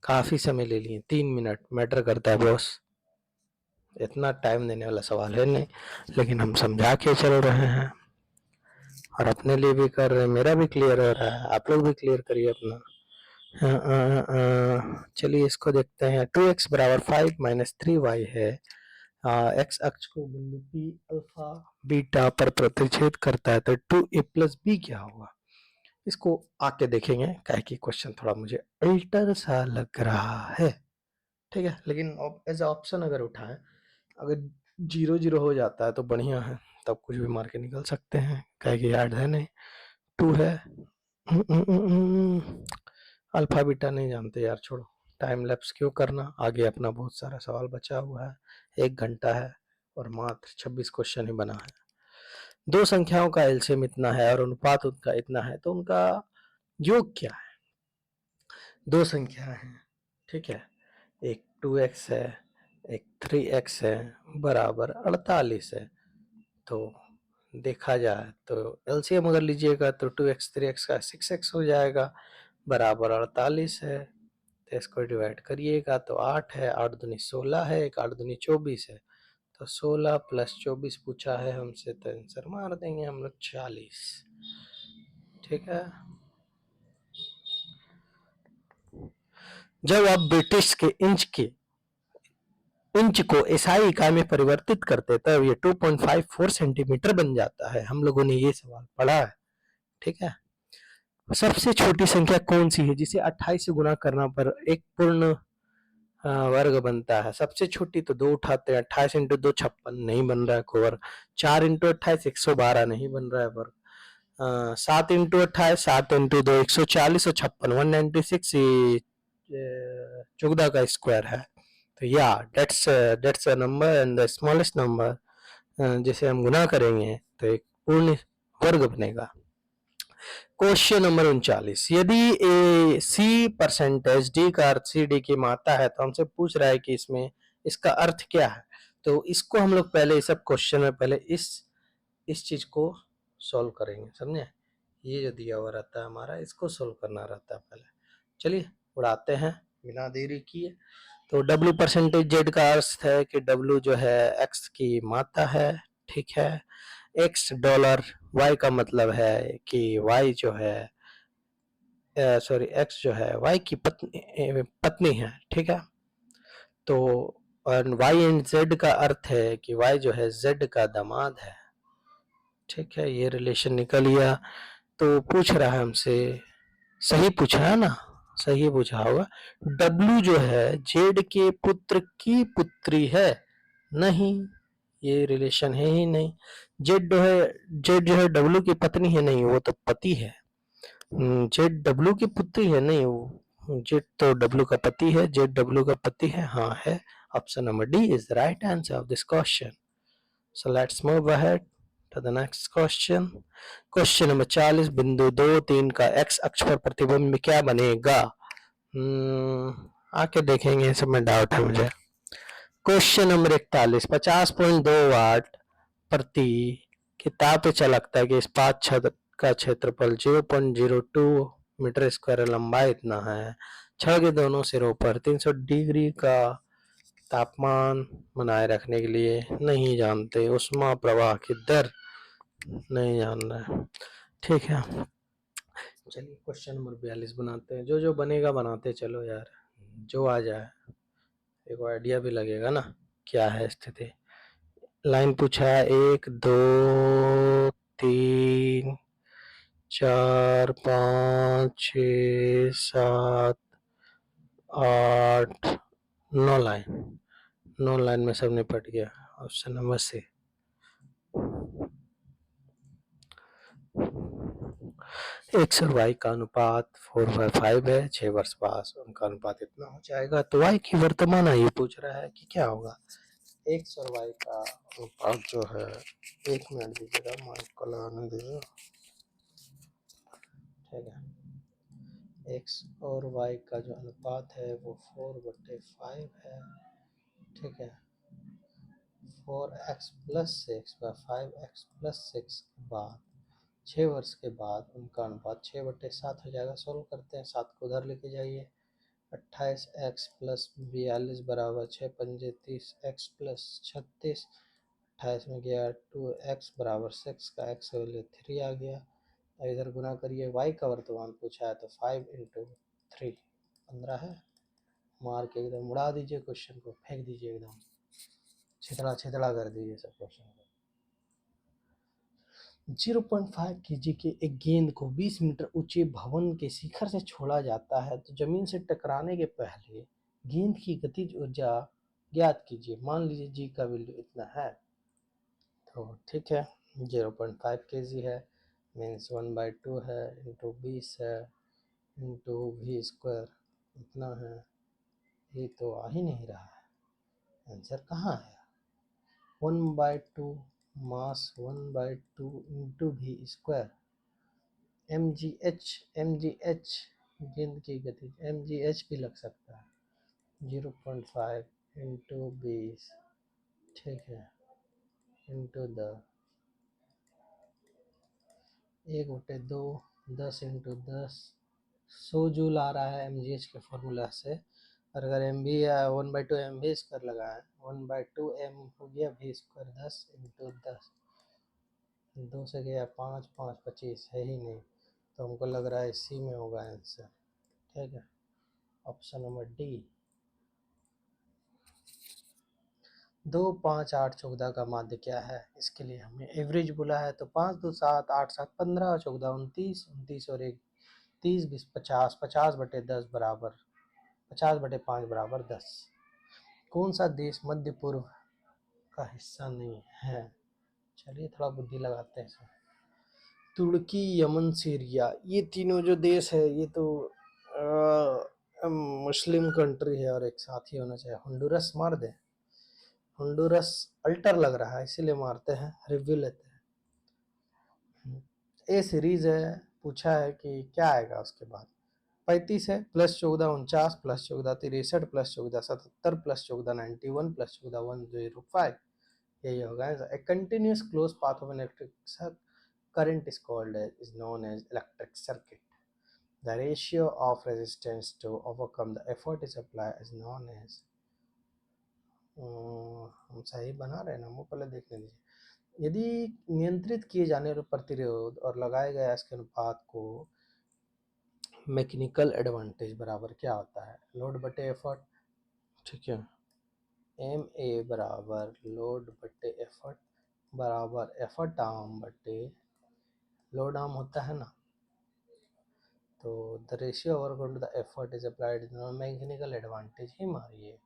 S1: काफी समय ले लिए, 3 मिनट मैटर करता है बॉस, इतना टाइम देने वाला सवाल है नहीं, लेकिन हम समझा के चल रहे हैं और अपने लिए भी कर रहे हैं, मेरा भी क्लियर हो रहा है, आप लोग भी क्लियर करिए अपना। चलिए इसको देखते हैं। 2x बराबर 5 माइनस 3y है, एक्स अक्ष को बिंदु P अल्फा बीटा पर प्रतिच्छेद करता है, तो 2a प्लस बी क्या होगा? इसको आके देखेंगे, क्या कि क्वेश्चन थोड़ा मुझे अल्टर सा लग रहा है, ठीक है, लेकिन एज ऑप्शन अगर उठाएं, अगर 0 0 हो जाता है तो बढ़िया है, तब कुछ भी मार के निकल सकते हैं, क्या कि याद है नहीं, 2 है, अल्फा बीटा नहीं जानते यार, छोड़ो, टाइम लैप्स क्यों करना, आगे अपना बहुत सारा सवाल बचा हुआ है, 1 घंटा है और मात्र 26 क्वेश्चन ही बना है। दो संख्याओं का एलसीएम इतना है और अनुपात उनका इतना है, तो उनका योग क्या है? दो संख्या है, ठीक है, एक 2x है, एक 3x है, बराबर 48 है, तो देखा जाए तो एलसीएम अगर लीजिएगा तो 2x 3x का 6x हो जाएगा, बराबर 48 है, तो इसको डिवाइड करिएगा तो 8 है, 8 दूनी 16 है, 1 8 दूनी 24 है, तो 16 प्लस 24 पूछा है हमसे, तो आंसर मार देंगे हम लोग 40, ठीक है। जब आप ब्रिटिश के इंच को एसआई इकाई में परिवर्तित करते तब ये 2.54 सेंटीमीटर बन जाता है, हम लोगों ने ये सवाल पढ़ा है, ठीक है। सबसे छोटी संख्या कौन सी है जिसे 28 से गुना करना पर एक पूर्ण वर्ग बनता है? सबसे छोटी तो 2 उठाते हैं, 28 इंटू 2 56 नहीं बन रहा है कोई वर्ग, 4 इंटू 28 112 नहीं बन रहा है वर्ग, 7 इंटू 28 7 इंटू 2 140 और 56 196 14 का स्क्वायर है, तो या that's a number and the smallest number, जिसे हम गुना करेंगे तो एक पूर्ण वर्ग बनेगा। क्वेश्चन नंबर 39, यदि ए सी परसेंटेज डी का अर्थ सी डी की मात्रा है, तो हमसे पूछ रहा है कि इसमें इसका अर्थ क्या है, तो इसको हम लोग पहले इस सब क्वेश्चन में पहले इस चीज को सॉल्व करेंगे, समझे, ये जो दिया हुआ रहता है हमारा, इसको सॉल्व करना रहता है पहले। चलिए उड़ाते हैं बिना देरी किए। तो W परसेंटेज जेड का अर्थ है कि W जो है एक्स की मात्रा है, ठीक है, एक्स डॉलर, वाई का मतलब है कि वाई जो है सॉरी एक्स जो है वाई की पत्नी है, ठीक है, तो और वाई एंड जेड का अर्थ है कि वाई जो है जेड का दामाद है, ठीक है, ये रिलेशन निकल गया। तो पूछ रहा है हमसे, सही पूछा है ना, सही पूछा होगा, डब्लू जो है जेड के पुत्र की पुत्री है, नहीं, ये रिलेशन है ही नहीं, जेड जो है डब्लू की पत्नी है, नहीं वो तो पति है। जेड डब्लू की पुत्री है, नहीं वो जेड तो डब्लू का पति है, जेड डब्लू का पति है, हाँ है। Option number D is the right answer of this question. So let's move ahead to the next question. Question number 40, बिंदु 2, 3 का एक्स अक्ष पर प्रतिबिंब क्या बनेगा? आके देखेंगे, सब में डाउट है मुझे। क्वेश्चन नंबर 41, 50.2 वाट प्रति के ताप पे चलकता है कि इस्पात छत का क्षेत्रफल 0.02 मीटर स्क्वायर, लंबाई इतना है। छह के दोनों सिरों पर 300 डिग्री का तापमान बनाए रखने के लिए नहीं जानते, उष्मा प्रवाह की दर नहीं जान रहे। ठीक है, चलिए क्वेश्चन नंबर 42 बनाते हैं। जो जो बनेगा बनाते चलो यार, जो आ जाए। एक आइडिया भी लगेगा ना क्या है स्थिति। लाइन पूछा है 1 2 3 4 5 6 7 8 9 लाइन। 9 लाइन में सब निपट गया। Option number C. एक्स और वाई का अनुपात 4/5 है। 6 वर्ष बाद उनका अनुपात इतना हो जाएगा। तो वाई की वर्तमान आयु पूछ रहा है कि क्या होगा। एक्स और वाई का अनुपात जो है, 1 मिनट दीजिएगा, माइक को लगाने दीजिए। ठीक है, एक्स और वाई का जो अनुपात है वो 4/5 है। ठीक है, 4x + 6 व 5x + 6 के बाद 6 वर्ष के बाद उनका अनुपात 6/7 हो जाएगा। सोल्व करते हैं, 7 को उधर लेके जाइए। 28x + 42 बराबर 6 पंजे 30, x + 36, 28 में गया 2x बराबर 6 का x वैल्यू 3 आ गया। और इधर गुना करिए, y का वर्तमान पूछा है तो 5 × 3 15 है। मार के एकदम उड़ा दीजिए, क्वेश्चन को फेंक दीजिए, एकदम छितड़ा छितड़ा कर दीजिए सब क्वेश्चन को। 0.5 kg के एक गेंद को 20 मीटर ऊंचे भवन के शिखर से छोड़ा जाता है तो जमीन से टकराने के पहले गेंद की गतिज ऊर्जा ज्ञात कीजिए। मान लीजिए जी का वैल्यू इतना है, तो ठीक है, 0.5 kg है, मीन्स 1/2 है, इंटू 20 है, इंटू v² इतना है। ये तो आ ही नहीं रहा है, आंसर कहाँ है? 1/2 मास 1/2 इंटू v²। mgh गेंद की गति mgh भी लग सकता है। 0.5 इंटू 20, ठीक है, इंटू 10, 1/2, 10 इंटू 10, 100 जूल आ रहा है mgh के फॉर्मूला से। और अगर एम बी या 1/2 mv² लगाएं, 1/2 m हो गया v², 10 इंटू 10, 2 से गया 5, 5 25 है ही नहीं, तो हमको लग रहा है इसी में होगा आंसर। ठीक है, ऑप्शन नंबर डी। 2 5 8 14 का माध्य क्या है, इसके लिए हमने एवरेज बोला है। तो 5 2 7 8 7 15, 14 29, 29 और 1 30, 20 50, 50/10 बराबर 50/5 बराबर 10। कौन सा देश मध्य पूर्व का हिस्सा नहीं है? चलिए थोड़ा बुद्धि लगाते हैं इसमें। तुर्की, यमन, सीरिया, ये तीनों जो देश है ये तो मुस्लिम कंट्री है, और एक साथ ही होना चाहिए। होंडुरस मार दे, होंडुरस अल्टर लग रहा है इसीलिए मारते हैं, रिव्यू लेते हैं। ए सीरीज है, पूछा है कि क्या आएगा उसके बाद। 35 है, +14 49, +14 63, +14 77, +14 91, +14 105, यही होगा। A continuous close path of an electric current is called is known as electric circuit. The ratio of resistance to overcome the effort is applied is known as हम सही बना रहे हैं ना, वो पहले देखने दीजिए। यदि नियंत्रित किए जाने वाले प्रतिरोध और लगाए गए इसके अनुपात को मैकेनिकल एडवांटेज बराबर क्या होता है, लोड बटे एफर्ट। ठीक है, एम ए बराबर लोड बटे एफर्ट बराबर एफर्ट आर्म बटे लोड आर्म होता है ना। तो the ratio over to the effort is applied mechanical advantage ही मारिए।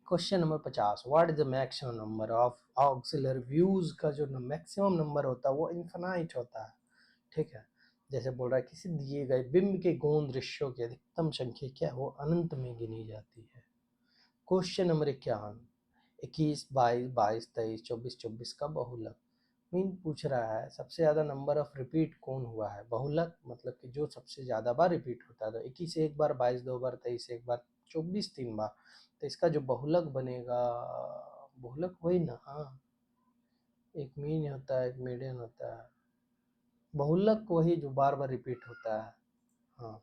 S1: Question number 50, what is the maximum number of auxiliary views का जो मैक्सिमम नंबर होता है वो इनफाइनाइट होता है, ठीक है। जैसे बोल रहा है किसी दिए गए बिंब के गौण दृश्यों की अधिकतम संख्या क्या है, वो अनंत में गिनी जाती है। क्वेश्चन नंबर 51, 21, 22, 22, 23, 24, 24 का बहुलक। मीन पूछ रहा है सबसे ज़्यादा नंबर ऑफ रिपीट कौन हुआ है। बहुलक मतलब कि जो सबसे ज़्यादा बार रिपीट होता है, तो 21 एक बार, 22 दो बार, 23 एक बार, 24 तीन बार। तो इसका जो बहुलक बनेगा, बहुलक वही ना, हाँ, एक मीन होता है, एक मीडियन होता है, बहुलक वही जो बार बार रिपीट होता है। हाँ,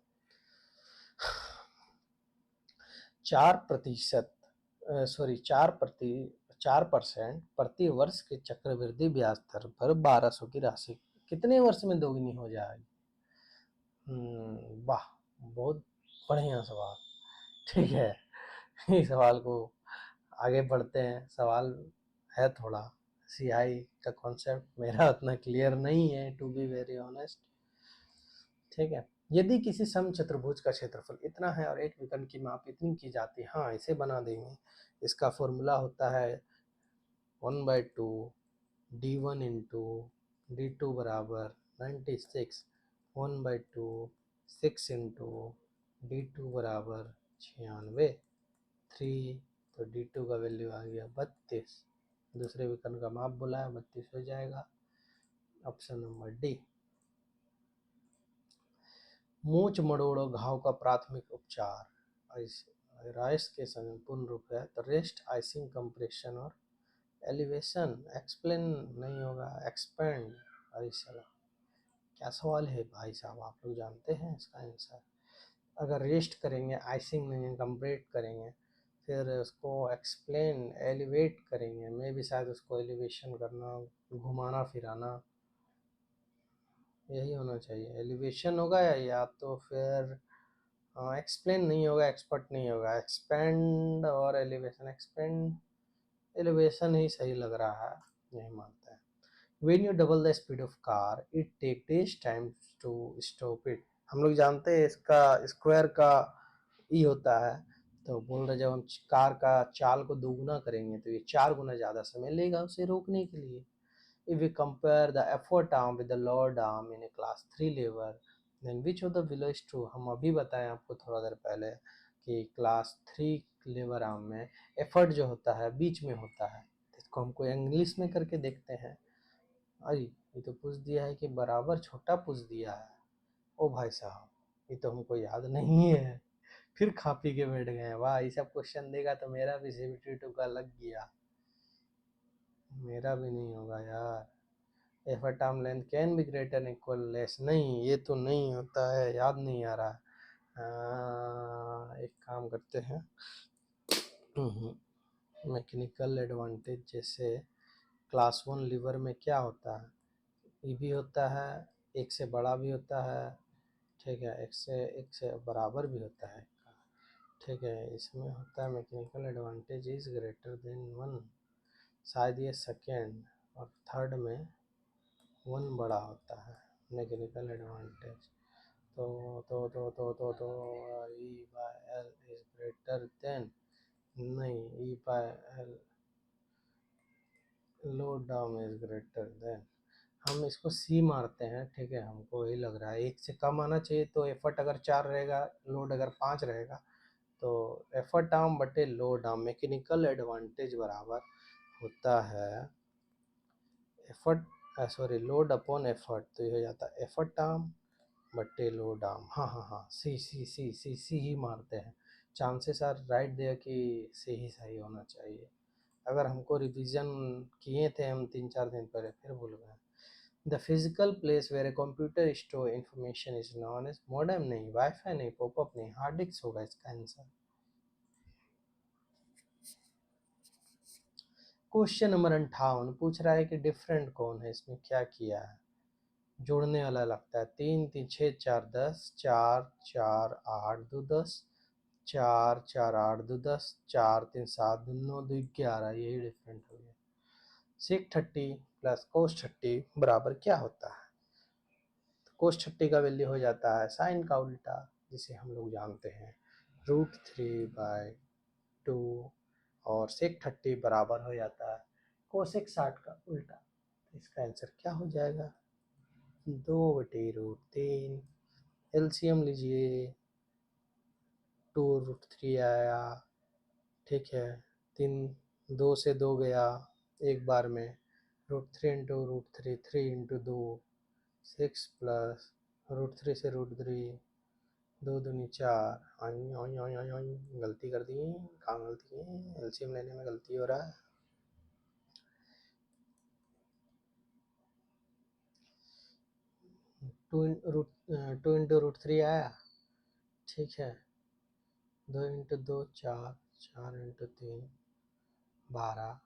S1: 4% सॉरी 4% प्रति वर्ष के चक्रवृद्धि ब्याज दर पर 1200 की राशि कितने वर्ष में दोगुनी हो जाएगी। वाह, बहुत बढ़िया सवाल। ठीक है, इस सवाल को आगे बढ़ते हैं। सवाल है थोड़ा सीआई का कॉन्सेप्ट मेरा उतना क्लियर नहीं है, टू बी वेरी ऑनेस्ट। ठीक है, यदि किसी समचतुर्भुज का क्षेत्रफल इतना है और एक विकर्ण की माप इतनी की जाती है, हाँ इसे बना देंगे। इसका फॉर्मूला होता है 1/2 d1 इंटू d2 बराबर 96, 1/2 6 इंटू d2 बराबर 96, 3, तो d2 का वैल्यू आ गया 32। दूसरे विकर्ण का माप बोला है, 32 हो जाएगा। Option number D. मूंछ मड़ोड़ो घाव का प्राथमिक उपचार, राइस के संपूर्ण रूप है तो रेस्ट, आइसिंग, कंप्रेशन और एलिवेशन। एक्सप्लेन नहीं होगा, एक्सपेंड। अरे साला, क्या सवाल है भाई साहब, आप लोग जानते हैं इसका आंसर। अगर रेस्ट करेंगे, आइसिंग नहीं, कंप्रेट करेंगे, फिर उसको एक्सप्लेन, एलिवेट करेंगे, मैं भी शायद उसको एलिवेशन करना, घुमाना फिराना, यही होना चाहिए। एलिवेशन होगा या तो फिर एक्सप्लेन नहीं होगा, एक्सपर्ट नहीं होगा, एक्सपेंड और एलिवेशन। एक्सपेंड, एलिवेशन ही सही लग रहा है, यही मानते हैं। When you double the speed of car, it take days time to stop it। हम लोग जानते हैं इसका स्क्वायर का ई होता है, तो बोल रहे जब हम कार का चाल को दोगुना करेंगे तो ये 4 गुना ज़्यादा समय लेगा उसे रोकने के लिए। If we compare the effort arm with the load arm in a class 3 lever, then which of the below is true। हम अभी बताएं आपको थोड़ा देर पहले कि क्लास 3 लेवर आर्म में एफर्ट जो होता है बीच में होता है। इसको हमको इंग्लिश में करके देखते हैं। अरे ये तो पूछ दिया है कि बराबर छोटा पूछ दिया है। ओ भाई साहब, ये तो हमको याद नहीं है, फिर खा पी के बैठ गए। वाह, ये सब क्वेश्चन देगा तो मेरा भी सीबीटी 2 का लग गया, मेरा भी नहीं होगा यार। Effort arm length can be greater equal less, नहीं ये तो नहीं होता है, याद नहीं आ रहा। एक काम करते हैं, मैकेनिकल एडवांटेज जैसे क्लास 1 लीवर में क्या होता है, ई भी होता है, एक से बड़ा भी होता है, ठीक है, एक से बराबर भी होता है, ठीक है। इसमें होता है mechanical advantage is greater then 1, शायद ये सेकेंड, और थर्ड में 1 बड़ा होता है मैकेनिकल एडवांटेज। तो E by L is greater than, नहीं, E by L low down is greater than, हम इसको सी मारते हैं, ठीक है, हमको वही लग रहा है। एक से कम आना चाहिए, तो एफर्ट अगर 4 रहेगा, लोड अगर 5 रहेगा, तो एफर्ट आर्म बटे लोड आर्म मैकेनिकल एडवांटेज बराबर होता है effort sorry load upon effort, तो ये हो जाता है एफर्ट आर्म बटे लोड आर्म। हाँ हाँ हाँ, सी सी सी सी सी ही मारते हैं। चांसेस आर राइट देयर कि सी ही सही होना चाहिए। अगर हमको रिवीजन किए थे हम 3-4 दिन पहले, फिर भूल गए। The physical place where a computer store information is known as modem, नहीं, वाईफाई नहीं, पॉपअप नहीं, हार्ड डिस्क होगा इसका आंसर। क्वेश्चन नंबर 58 पूछ रहा है कि डिफरेंट कौन है, इसमें क्या किया है। जोड़ने वाला लगता है, 3 3 6 4 10, 4 4 8 2 10, 4 4 8 2 10, 4 3 7 2 9 2 11, यही डिफरेंट हो गया। सेक 30 प्लस कोस 30 बराबर क्या होता है। कोस 30 का वैल्यू हो जाता है साइन का उल्टा, जिसे हम लोग जानते हैं √3/2 और सेक 30 बराबर हो जाता है कोसेक 60 का उल्टा। इसका आंसर क्या हो जाएगा? 2/√3। एलसीएम लीजिए, 2√3 आया, ठीक है। 2 से 2 गया एक बार में, √3 इंटू √3, 3 इंटू 2 6 प्लस √3 से √3, 2 दूनी 4। गलती कर दी, कहाँ गलती है? एलसीएम लेने में गलती हो रहा है। टू इंटू √3 आया, ठीक है। 2 इंटू 2 4, 4 इंटू 3 12,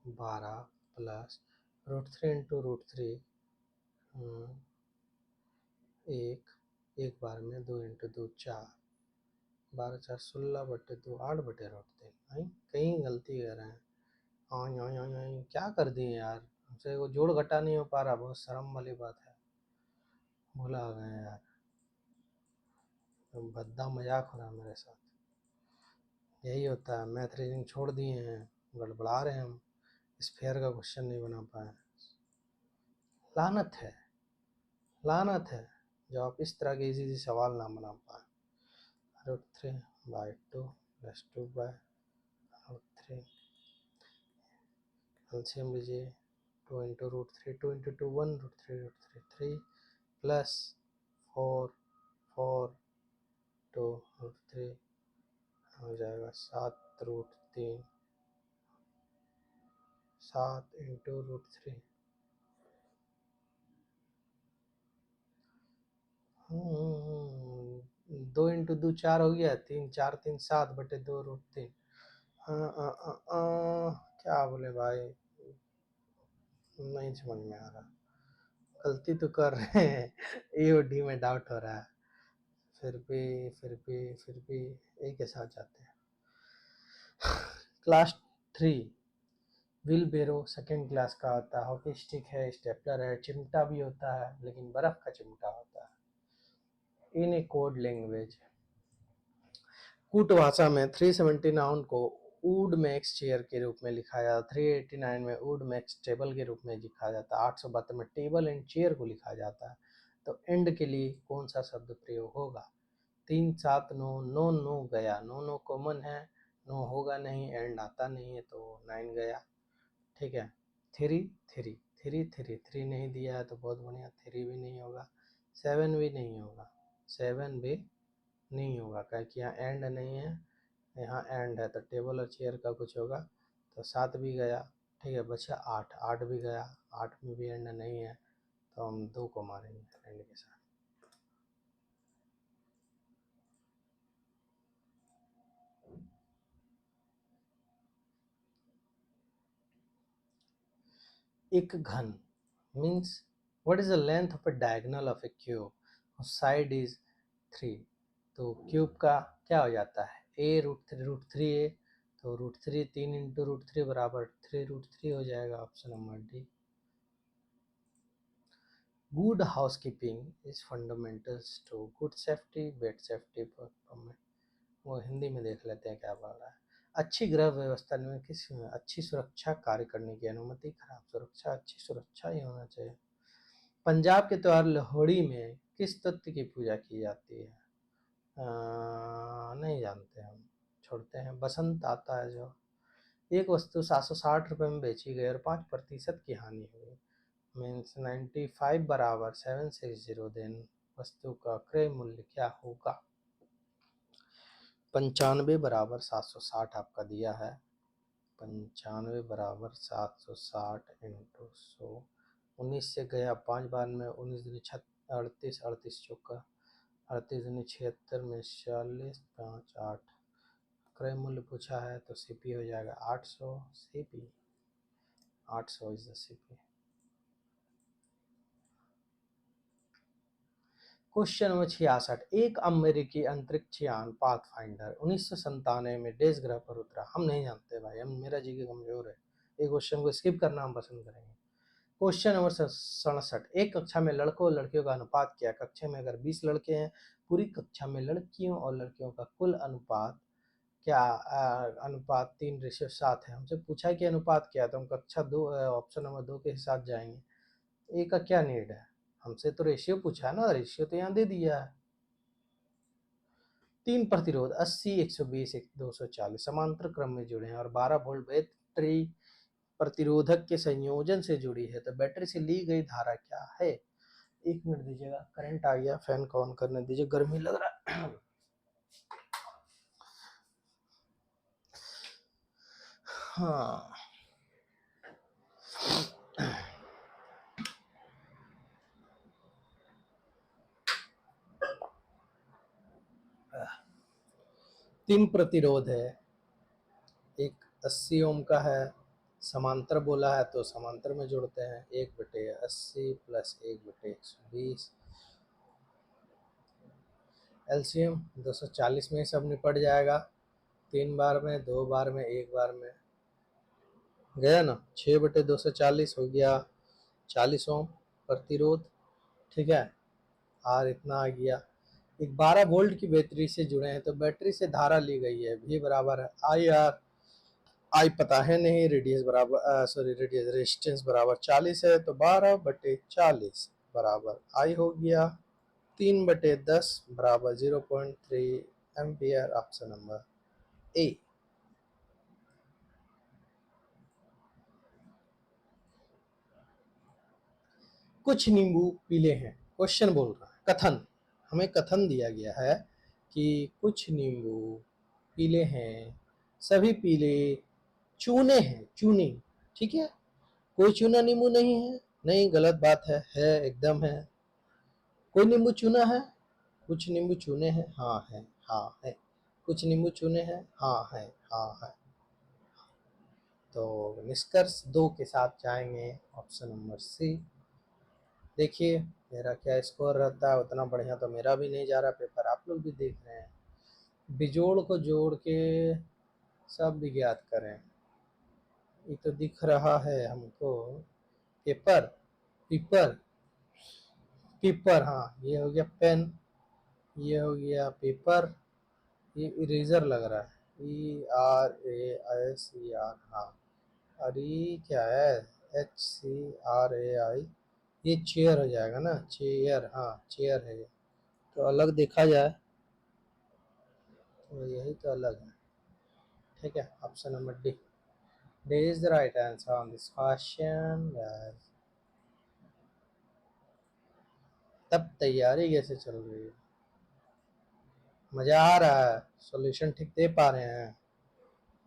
S1: 12 प्लस √3 इंटू √3 एक बार में 2 इंटू 2 4, 12 4 16/2, 8/√3। कहीं गलती कर रहे हैं। क्या कर दिए यार, हमसे वो जोड़ घटा नहीं हो पा रहा, बहुत शर्म वाली बात है। भूला गए यार, भद्दा मजाक हो रहा है मेरे साथ। यही होता है, मैथ रीजनिंग छोड़ दिए हैं, गड़बड़ा रहे हैं हम, स्फीयर का क्वेश्चन नहीं बना पाए। लानत है, लानत है जो आप इस तरह के इजी सवाल ना बना पाए। √3/2 प्लस 2/√3। एलसीएम लीजिए, 2 इंटू √3, 2 इंटू 2 1, √3 3 प्लस 4 4 2 √3 हो जाएगा 7√3, 7 इंटू √3। 2 इंटू 2 4 हो गया, 3 4 3 7/2√3। क्या बोले भाई, नहीं समझ में आ रहा। गलती तो कर रहे हैं, ए और डी में डाउट हो रहा है, फिर भी एक के साथ जाते हैं। क्लास 3 व्हील बेरो सेकेंड क्लास का होता है, हॉकी स्टिक है, स्टेपलर है, चिमटा भी होता है लेकिन बर्फ का चिमटा होता है। इन ए कोड लैंग्वेज, कूट भाषा में 379 को वुड मैक्स चेयर के रूप में लिखा जाता, 389 में वुड मैक्स टेबल के रूप में लिखा जाता, 872 में टेबल एंड चेयर को लिखा जाता है। तो एंड के लिए कौन सा शब्द प्रयोग होगा? 3 7 9, 9 9 गया, 9 9 कॉमन है, 9 होगा नहीं, एंड आता नहीं है तो 9 गया, ठीक है। 3 3 3 3 3 नहीं दिया है तो बहुत बढ़िया, 3 भी नहीं होगा, 7 भी नहीं होगा, 7 भी नहीं होगा, क्योंकि यहाँ एंड नहीं है, यहाँ एंड है तो टेबल और चेयर का कुछ होगा। तो 7 भी गया, ठीक है। बचा 8, 8 भी गया, 8 में भी एंड नहीं है तो हम 2 को मारेंगे एंड के साथ। एक घन means what is the length of a diagonal of A cube, side is 3, तो क्यूब का क्या हो जाता है? √3 ए, तो √3 3 इंटू √3 बराबर 3√3 हो जाएगा, option number D. Good housekeeping is fundamentals to good safety, bed safety performance. वो हिंदी में देख लेते हैं क्या बोल रहा है। अच्छी गृह व्यवस्था में किस अच्छी सुरक्षा कार्य करने की अनुमति, खराब सुरक्षा, अच्छी सुरक्षा ही होना चाहिए। पंजाब के त्योहार लोहड़ी में किस तत्व की पूजा की जाती है? नहीं जानते हम, छोड़ते हैं। बसंत आता है जो, एक वस्तु 760 रुपये में बेची गई और 5% की हानि हुई, मीन्स 95 बराबर 760, देन वस्तु का क्रय मूल्य क्या होगा? 95 बराबर 760 आपका दिया है, 95 बराबर 760 इंटू 100, 19 से गया 5 बार में, 19 दूनी 38, 38 चौका 38 दूनी 76 में 40, 5 8, क्रय मूल्य पूछा है तो सीपी हो जाएगा 800, CP 800 is the CP. Question number 66, एक अमेरिकी अंतरिक्ष यान पाथफाइंडर 1997 में देश ग्रह पर उतरा। हम नहीं जानते भाई, हम मेरा जीके कमजोर है, एक क्वेश्चन को स्किप करना हम पसंद करेंगे। क्वेश्चन नंबर 67, एक कक्षा में लड़कों और लड़कियों का अनुपात क्या? कक्षा में अगर 20 लड़के हैं, पूरी कक्षा में लड़कियों और लड़कियों का कुल अनुपात क्या अनुपात 3:7 है। हमसे पूछा है कि अनुपात क्या है, तो हम कक्षा 2 ऑप्शन नंबर 2 के साथ जाएंगे। ए का क्या नीड है, हमसे तो रेशियो पूछा है ना, रेशियो तो यहाँ दे दिया है। 3 प्रतिरोध 80, 120, 240 समांतर क्रम में जुड़े हैं और 12 वोल्ट बैटरी प्रतिरोधक के संयोजन से जुड़ी है, तो बैटरी से ली गई धारा क्या है। 1 मिनट दीजिएगा, करंट आ गया, फैन को ऑन करने दीजिए, गर्मी लग रहा है। हाँ, तीन प्रतिरोध है, एक 80 ओम का है, समांतर बोला है तो समांतर में जोड़ते हैं, 1/80 प्लस 1/120, एलसीएम 240 में सब निपट जाएगा, 3 बार में, 2 बार में, 1 बार में गया ना। 6/240 हो गया 40 ओम प्रतिरोध, ठीक है। आर इतना आ गया। एक 12 वोल्ट की बैटरी से जुड़े हैं, तो बैटरी से धारा ली गई है, V बराबर है आई आर। आई पता है नहीं, रेडियस बराबर सॉरी रेडियस रेजिस्टेंस बराबर 40 है, तो 12/40 बराबर आई हो गया 3/10 बराबर 0.3 एम्पियर। Option number A. कुछ नींबू पीले हैं, क्वेश्चन बोल रहा है, कथन, हमें कथन दिया गया है कि कुछ नींबू पीले हैं, सभी पीले चूने हैं, चूने, ठीक है। कोई चूना नींबू नहीं है, नहीं, गलत बात है एकदम है। कोई नींबू चूना है, कुछ नींबू चूने हैं, हाँ है, हाँ है। कुछ नींबू चूने हैं, हाँ है, हाँ है। तो निष्कर्ष 2 के साथ जाएंगे, ऑप्शन नंबर सी। देखिए मेरा क्या स्कोर रहता है, उतना बढ़िया तो मेरा भी नहीं जा रहा पेपर, आप लोग भी देख रहे हैं। बिजोड़ को जोड़ के शब्द ज्ञात करें, ये तो दिख रहा है हमको, पेपर, पीपर, पीपर, हाँ ये हो गया पेन, ये हो गया पेपर, ये इरेजर लग रहा है, ERASER, हाँ। और ये क्या है, HCRAI, ये चेयर हो जाएगा ना, चेयर, हाँ चेयर है ये। तो अलग देखा जाए तो यही तो अलग है, ठीक है। Option number D, D is the right answer on this question. तब तैयारी कैसे चल रही है, मजा आ रहा है, सॉल्यूशन ठीक दे पा रहे हैं,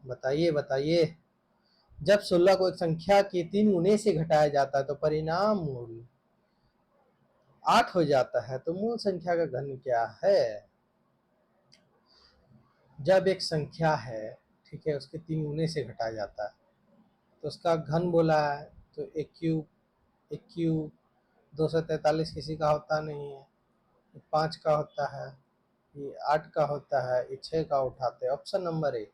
S1: बताइए बताइए। जब 16 को एक संख्या के 3 गुने से घटाया जाता है तो परिणाम मूल 8 हो जाता है, तो मूल संख्या का घन क्या है। जब एक संख्या है, ठीक है, उसके 3 गुने से घटाया जाता है तो उसका घन बोला है, तो एक क्यूब, एक क्यूब 243 किसी का होता नहीं है, 5 का होता है, ये 8 का होता है, ये 6 का उठाते हैं। ऑप्शन नंबर ए,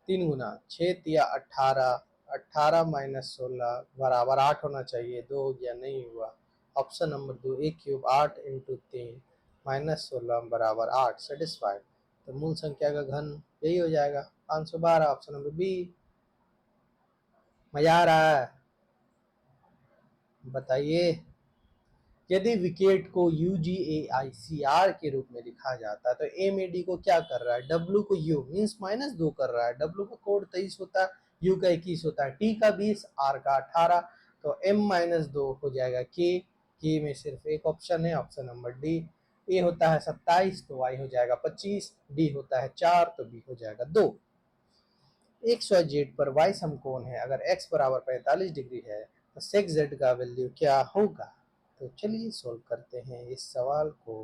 S1: 3 गुना 6 या 18, 18 माइनस 16 बराबर 8 होना चाहिए, 2 हो गया, नहीं हुआ। ऑप्शन नंबर 2, एक क्यूब 8 इंटू 3 माइनस 16 बराबर 8, सेटिस्फाइड। तो मूल संख्या का घन यही हो जाएगा 512, ऑप्शन नंबर बी। मजा आ रहा है, बताइए। यदि विकेट को UGAICR के रूप में लिखा जाता है तो MAD को क्या कर रहा है, W को U मीन्स -2 कर रहा है, W का कोड 23 होता है, U का 21 होता है, T का 20, R का 18, तो M-2 हो जाएगा K में सिर्फ एक ऑप्शन है, ऑप्शन नंबर डी। A होता है 27 तो Y हो जाएगा 25, D होता है 4 तो B हो जाएगा 2। XYZ पर Y समकोण है, अगर X बराबर 45 डिग्री है तो sec Z का वैल्यू क्या होगा। तो चलिए सोल्व करते हैं इस सवाल को।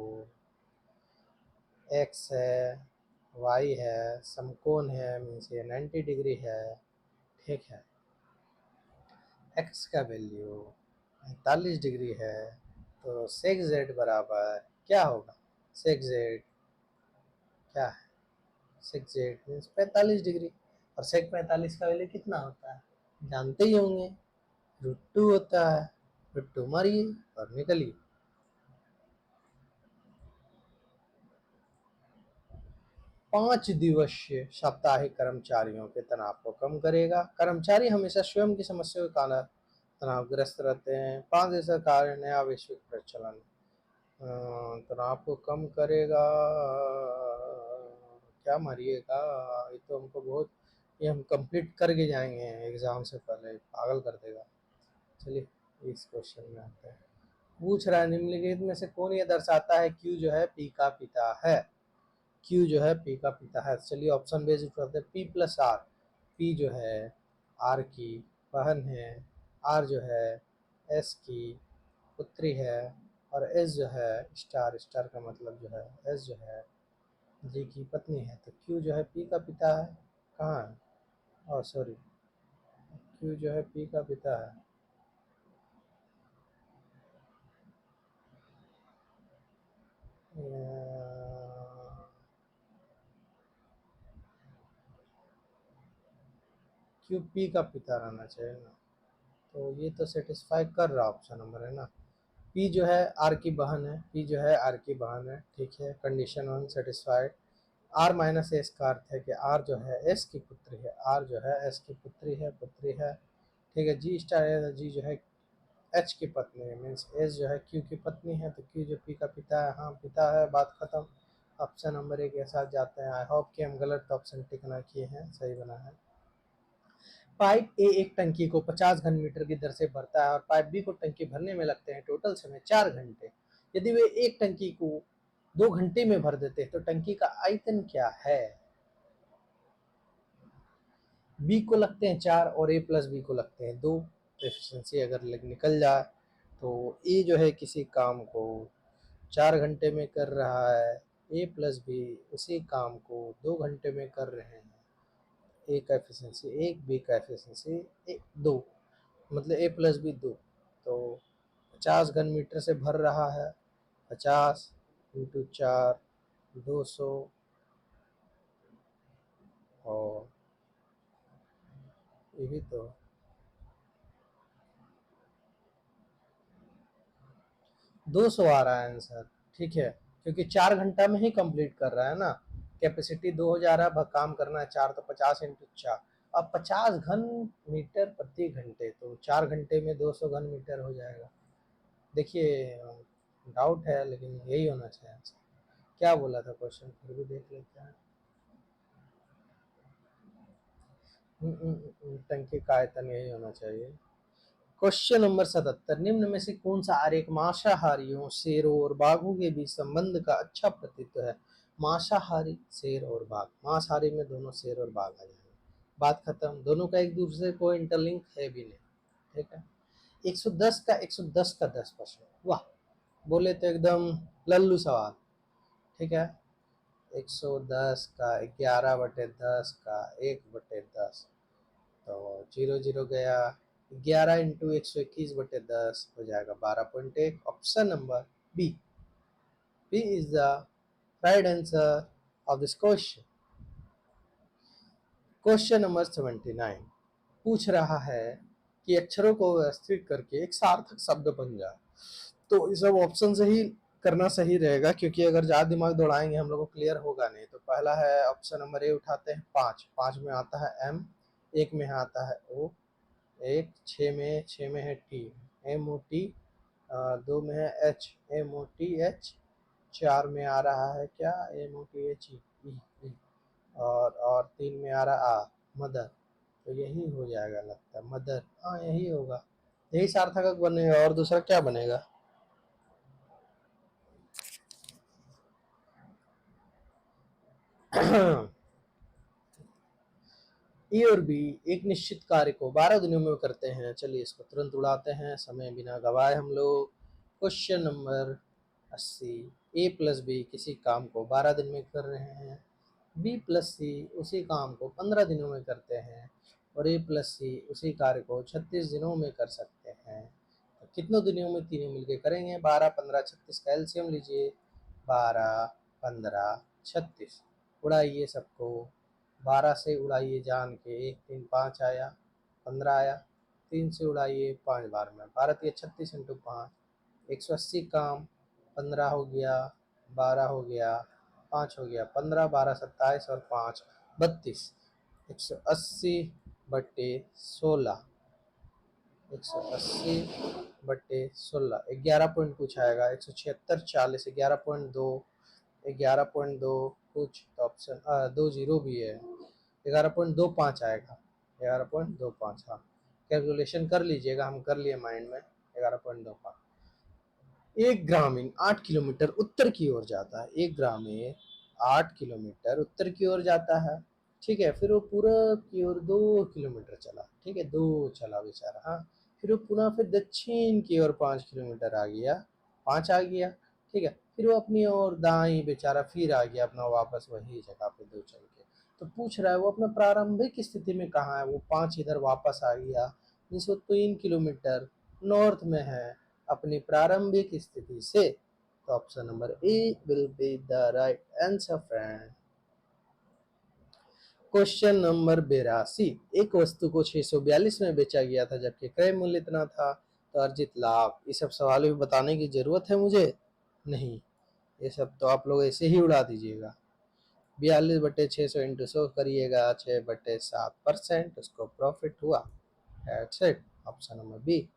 S1: x है, y है, समकोण है, मीन्स ये 90 डिग्री है, ठीक है। x का वैल्यू 45 डिग्री है, तो sec z बराबर क्या होगा, sec z क्या है, sec z मीन्स 45 डिग्री, और sec 45 का वैल्यू कितना होता है, जानते ही होंगे, √2 होता है। √2 मारिए और निकलिए। 5 दिवसीय साप्ताहिक कर्मचारियों के तनाव को कम करेगा। कर्मचारी हमेशा स्वयं की समस्याओं के कारण तनावग्रस्त रहते हैं। 5 दिवसीय कार्य नया वैश्विक प्रचलन तनाव को कम करेगा। क्या मारिएगा, ये तो हमको बहुत, ये हम कंप्लीट करके जाएंगे एग्जाम से पहले, पागल कर देगा। चलिए इस क्वेश्चन में आते हैं। पूछ रहा है निम्नलिखित में से कौन ये दर्शाता है क्यू जो है पी का पिता है। क्यू जो है पी का पिता है। चलिए ऑप्शन बेस्ड करते हैं। पी प्लस आर, पी जो है आर की बहन है, आर जो है एस की पुत्री है, और एस जो है स्टार, स्टार का मतलब जो है एस जो है जी की पत्नी है। तो क्यू जो है पी का पिता है। कहाँ है, और सॉरी, क्यू जो है पी का पिता है। क्यू पी का पिता रहना चाहिए ना, तो ये तो सेटिस्फाई कर रहा ऑप्शन नंबर है ना। पी जो है आर की बहन है, पी जो है आर की बहन है, ठीक है, condition 1 satisfied. R minus S का अर्थ है कि आर जो है एस की पुत्री है, आर जो है एस की पुत्री है, पुत्री है, ठीक है। जी स्टार है तो जी जो है एच की पत्नी है, मीन्स एस जो है क्यू की पत्नी है, तो क्यू जो पी का पिता है, हाँ पिता है, बात खत्म। ऑप्शन नंबर 1 के साथ जाते हैं। आई होप कि हम गलत ऑप्शन टिक ना किए हैं, सही बना है। पाइप ए एक टंकी को 50 घन मीटर की दर से भरता है और पाइप बी को टंकी भरने में लगते हैं टोटल समय 4 घंटे। यदि वे एक टंकी को 2 घंटे में भर देते हैं तो टंकी का आयतन क्या है। बी को लगते हैं 4 और ए प्लस बी को लगते हैं 2। तो एफिशिएंसी अगर निकल जाए तो ए जो है किसी काम को 4 घंटे में कर रहा है, ए प्लस बी उसी काम को 2 घंटे में कर रहे हैं। ए का एफिशिएंसी 1, बी का एफिशिएंसी 2, मतलब ए प्लस बी 2। तो 50 घन मीटर से भर रहा है, 50 इंटू 4 200, और ये भी तो 200 आ रहा है आंसर, ठीक है, क्योंकि 4 घंटा में ही कंप्लीट कर रहा है ना। कैपेसिटी 2000 है, काम करना है 4, तो 50 इंटू 4, अब 50 घन मीटर प्रति घंटे, तो 4 घंटे में 200 घन मीटर हो जाएगा। देखिए डाउट है लेकिन यही होना चाहिए आंसर। क्या बोला था क्वेश्चन, फिर भी देख लेते हैं। टंकी का आयतन यही होना चाहिए। क्वेश्चन नंबर 77, निम्न में से कौन सा आरेख मांसाहारियों शेरों और बाघों के बीच संबंध का अच्छा प्रतीक है। मांसाहारी शेर और बाघ, मांसाहारी में दोनों शेर और बाघ आ जाएंगे, बात खत्म। दोनों का एक दूसरे को इंटरलिंक है भी नहीं, ठीक है। 110 का 110 का 10%, वाह, बोले तो एकदम लल्लू सवाल, ठीक है। 110 का 11/10 का 1/10, तो 0 0 गया, 11 इंटू 121/10 हो जाएगा 12.1। Option number B, B is the right answer of this question. Question number 79 पूछ रहा है कि अक्षरों को व्यवस्थित करके एक सार्थक शब्द बन जाए। तो ये सब ऑप्शन से ही करना सही रहेगा, क्योंकि अगर ज़्यादा दिमाग दौड़ाएंगे हम लोग को क्लियर होगा नहीं। तो पहला है ऑप्शन नंबर ए, उठाते हैं 5, 5 में आता है एम, 1 में आता है ओ, एक 6 में है टी, एम ओ टी, 2 में है H, M O T H, 4 में आ रहा है क्या, M O T H E, और 3 में आ रहा आ, मदर। तो यही हो जाएगा लगता है, मदर, हाँ यही होगा, यही सार्थक बनेगा, और दूसरा क्या बनेगा। ए और बी एक निश्चित कार्य को 12 दिनों में करते हैं। चलिए इसको तुरंत उड़ाते हैं, समय बिना गवाए हम लोग। क्वेश्चन नंबर 80, ए प्लस बी किसी काम को 12 दिन में कर रहे हैं, बी प्लस सी उसी काम को 15 दिनों में करते हैं, और ए प्लस सी उसी कार्य को 36 दिनों में कर सकते हैं। तो कितनों दिनों में तीनों मिलके करेंगे, 12 15 36 का एलसीएम लीजिए, 12 15 36, उड़ाइए सबको, 12 से उड़ाइए जान के, 1 3 5 आया, 15 आया, 3 से उड़ाइए 5 बार में, 12 3 36 इंटू 5, 180 काम, 15 हो गया, 12 हो गया, 5 हो गया, 15 12 27 और 5 32, 180 बट्टे 16, 180 बट्टे 16, 11 पॉइंट कुछ आएगा, 176 40, 11.2, 11.2 कुछ, तो ऑप्शन 2 जीरो भी है, 11.25 आएगा, 11.25। हाँ, कैलकुलेशन कर लीजिएगा, हम कर लिए माइंड में, 11.25। एक ग्रामीण 8 किलोमीटर उत्तर की ओर जाता है, एक ग्रामीण 8 किलोमीटर उत्तर की ओर जाता है, ठीक है। फिर वो पूरब की ओर 2 किलोमीटर चला, ठीक है, 2 चला बेचारा, हाँ। फिर वो पुनः फिर दक्षिण की ओर 5 किलोमीटर आ गया, 5 आ गया, ठीक है। फिर वो अपनी ओर दाई बेचारा फिर आ गया अपना वापस वही जगह पे 2 चल के। तो पूछ रहा है वो अपना प्रारंभिक स्थिति में कहाँ है, वो 5 इधर वापस आ गया, मीन्स वो 3 किलोमीटर नॉर्थ में है अपनी प्रारंभिक स्थिति से। तो option number A will be the right answer friend. Question number 82, एक वस्तु को 642 में बेचा गया था जबकि क्रय मूल्य इतना था, तो अर्जित लाभ। ये सब सवाल भी बताने की जरूरत है मुझे नहीं, ये सब तो आप लोग ऐसे ही उड़ा दीजिएगा। 42/600 इंटू 100 करिएगा, 6/7%, उसको प्रॉफिट हुआ। That's it, option number B.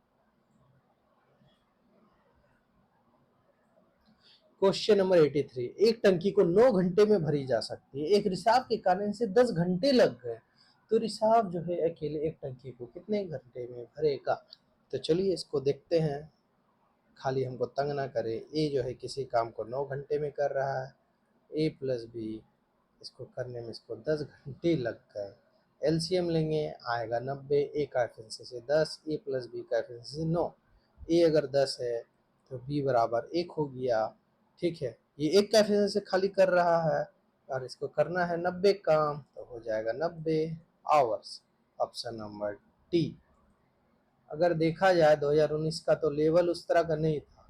S1: Question number 83, एक टंकी को 9 घंटे में भरी जा सकती है, एक रिसाव के कारण से 10 घंटे लग गए, तो रिसाव जो है अकेले एक टंकी को कितने घंटे में भरेगा। तो चलिए इसको देखते हैं, खाली हमको तंग ना करे। ए जो है किसी काम को 9 घंटे में कर रहा है, ए प्लस बी, इसको करने में इसको 10 घंटे लग गए। एलसीएम लेंगे, आएगा 90, ए का एफिशिएंसी से 10, ए प्लस बी का एफिशिएंसी से 9। ए अगर 10 है तो बी बराबर 1 हो गया, ठीक है। ये एक का एफिशिएंसी से खाली कर रहा है और इसको करना है 90 काम, तो हो जाएगा 90 आवर्स, ऑप्शन नंबर डी। अगर देखा जाए 2019 का तो लेवल उस तरह का नहीं था,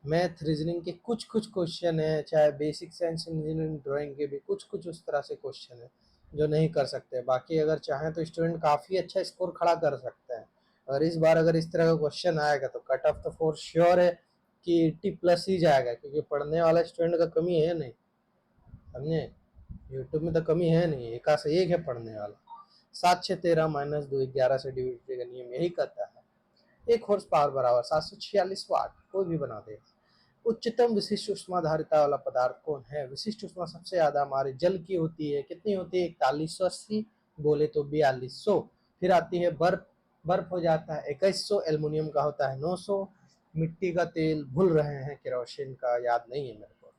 S1: मैथ रीजनिंग के कुछ कुछ क्वेश्चन है, चाहे बेसिक साइंस इंजीनियरिंग ड्राइंग के भी कुछ कुछ उस तरह से क्वेश्चन है जो नहीं कर सकते। बाकी अगर चाहें तो स्टूडेंट काफ़ी अच्छा स्कोर खड़ा कर सकते हैं। और इस बार अगर इस तरह का क्वेश्चन आएगा तो कट ऑफ तो फॉर श्योर है कि 80+ ही जाएगा, क्योंकि पढ़ने वाला स्टूडेंट का कमी है नहीं, समझे। यूट्यूब में तो कमी है नहीं, एक से एक है पढ़ने वाला। 7 6 13 -2 11 से डिविजन का नियम यही कहता है। एक हॉर्स पावर बराबर 746 वाट, कोई भी बना देगा। उच्चतम विशिष्ट उष्माधारिता वाला पदार्थ कौन है। विशिष्ट उष्मा सबसे ज्यादा हमारे जल की होती है, कितनी होती है, 4180, बोले तो 4200। फिर आती है बर्फ, बर्फ हो जाता है 2100, एल्युमिनियम का होता है 900, मिट्टी का तेल भूल रहे हैं, केरोसिन का याद नहीं है मेरे को।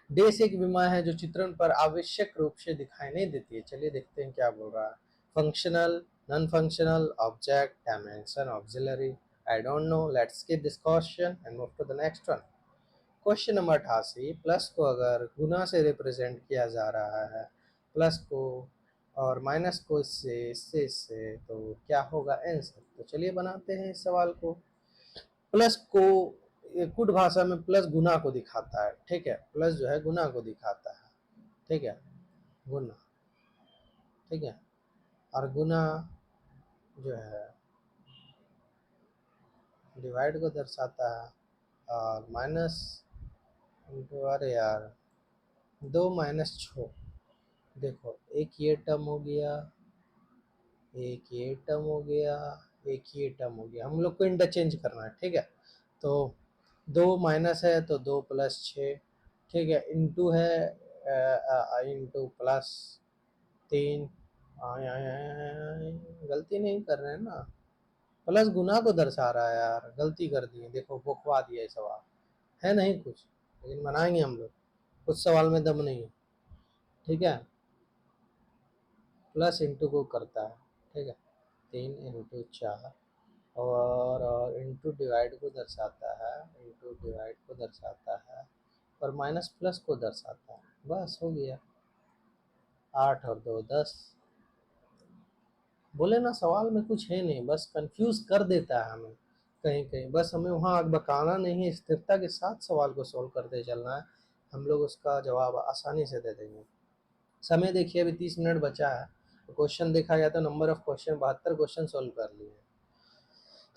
S1: देश एक बीमा है जो चित्रण पर आवश्यक रूप से दिखाई नहीं देती है। चलिए देखते हैं क्या बोल रहा है। Functional, non functional, object, dimension, auxiliary, I don't know, let's skip this question and move to the next one. Question number 88, plus को अगर गुना से रिप्रेजेंट किया जा रहा है, प्लस को और माइनस को इससे तो क्या होगा आंसर। तो चलिए बनाते हैं इस सवाल को। प्लस को कुट भाषा में प्लस गुना को दिखाता है, ठीक है, प्लस जो है गुना को दिखाता है, ठीक है, गुना, ठीक है। और गुना जो है डिवाइड को दर्शाता है, और माइनस इंटू, अरे यार 2 - 6, देखो एक ये टर्म हो गया, एक ये टर्म हो गया, एक ये टर्म हो गया, हम लोग को इंटरचेंज करना है, ठीक है। तो 2 माइनस है तो 2 + 6, ठीक है, इंटू है इंटू +3, गलती नहीं कर रहे हैं ना, प्लस गुना को दर्शा रहा है यार, गलती कर दी है, देखो बकवा दिया है सवाल, है नहीं कुछ, लेकिन बनाएंगे हम लोग, कुछ सवाल में दम नहीं है, ठीक है। प्लस इंटू को करता है, ठीक है, 3 × 4, और इंटू डिवाइड को दर्शाता है, इंटू डिवाइड को दर्शाता है, और माइनस प्लस को दर्शाता है, बस हो गया। 8 और 2 10, बोले ना सवाल में कुछ है नहीं, बस कंफ्यूज कर देता है हमें कहीं कहीं, बस हमें वहाँ बकाना नहीं है, स्थिरता के साथ सवाल को सोल्व करते चलना है, हम लोग उसका जवाब आसानी से दे देंगे। समय देखिए अभी 30 मिनट बचा है, तो क्वेश्चन देखा गया तो number of question 72 question solve कर लिए।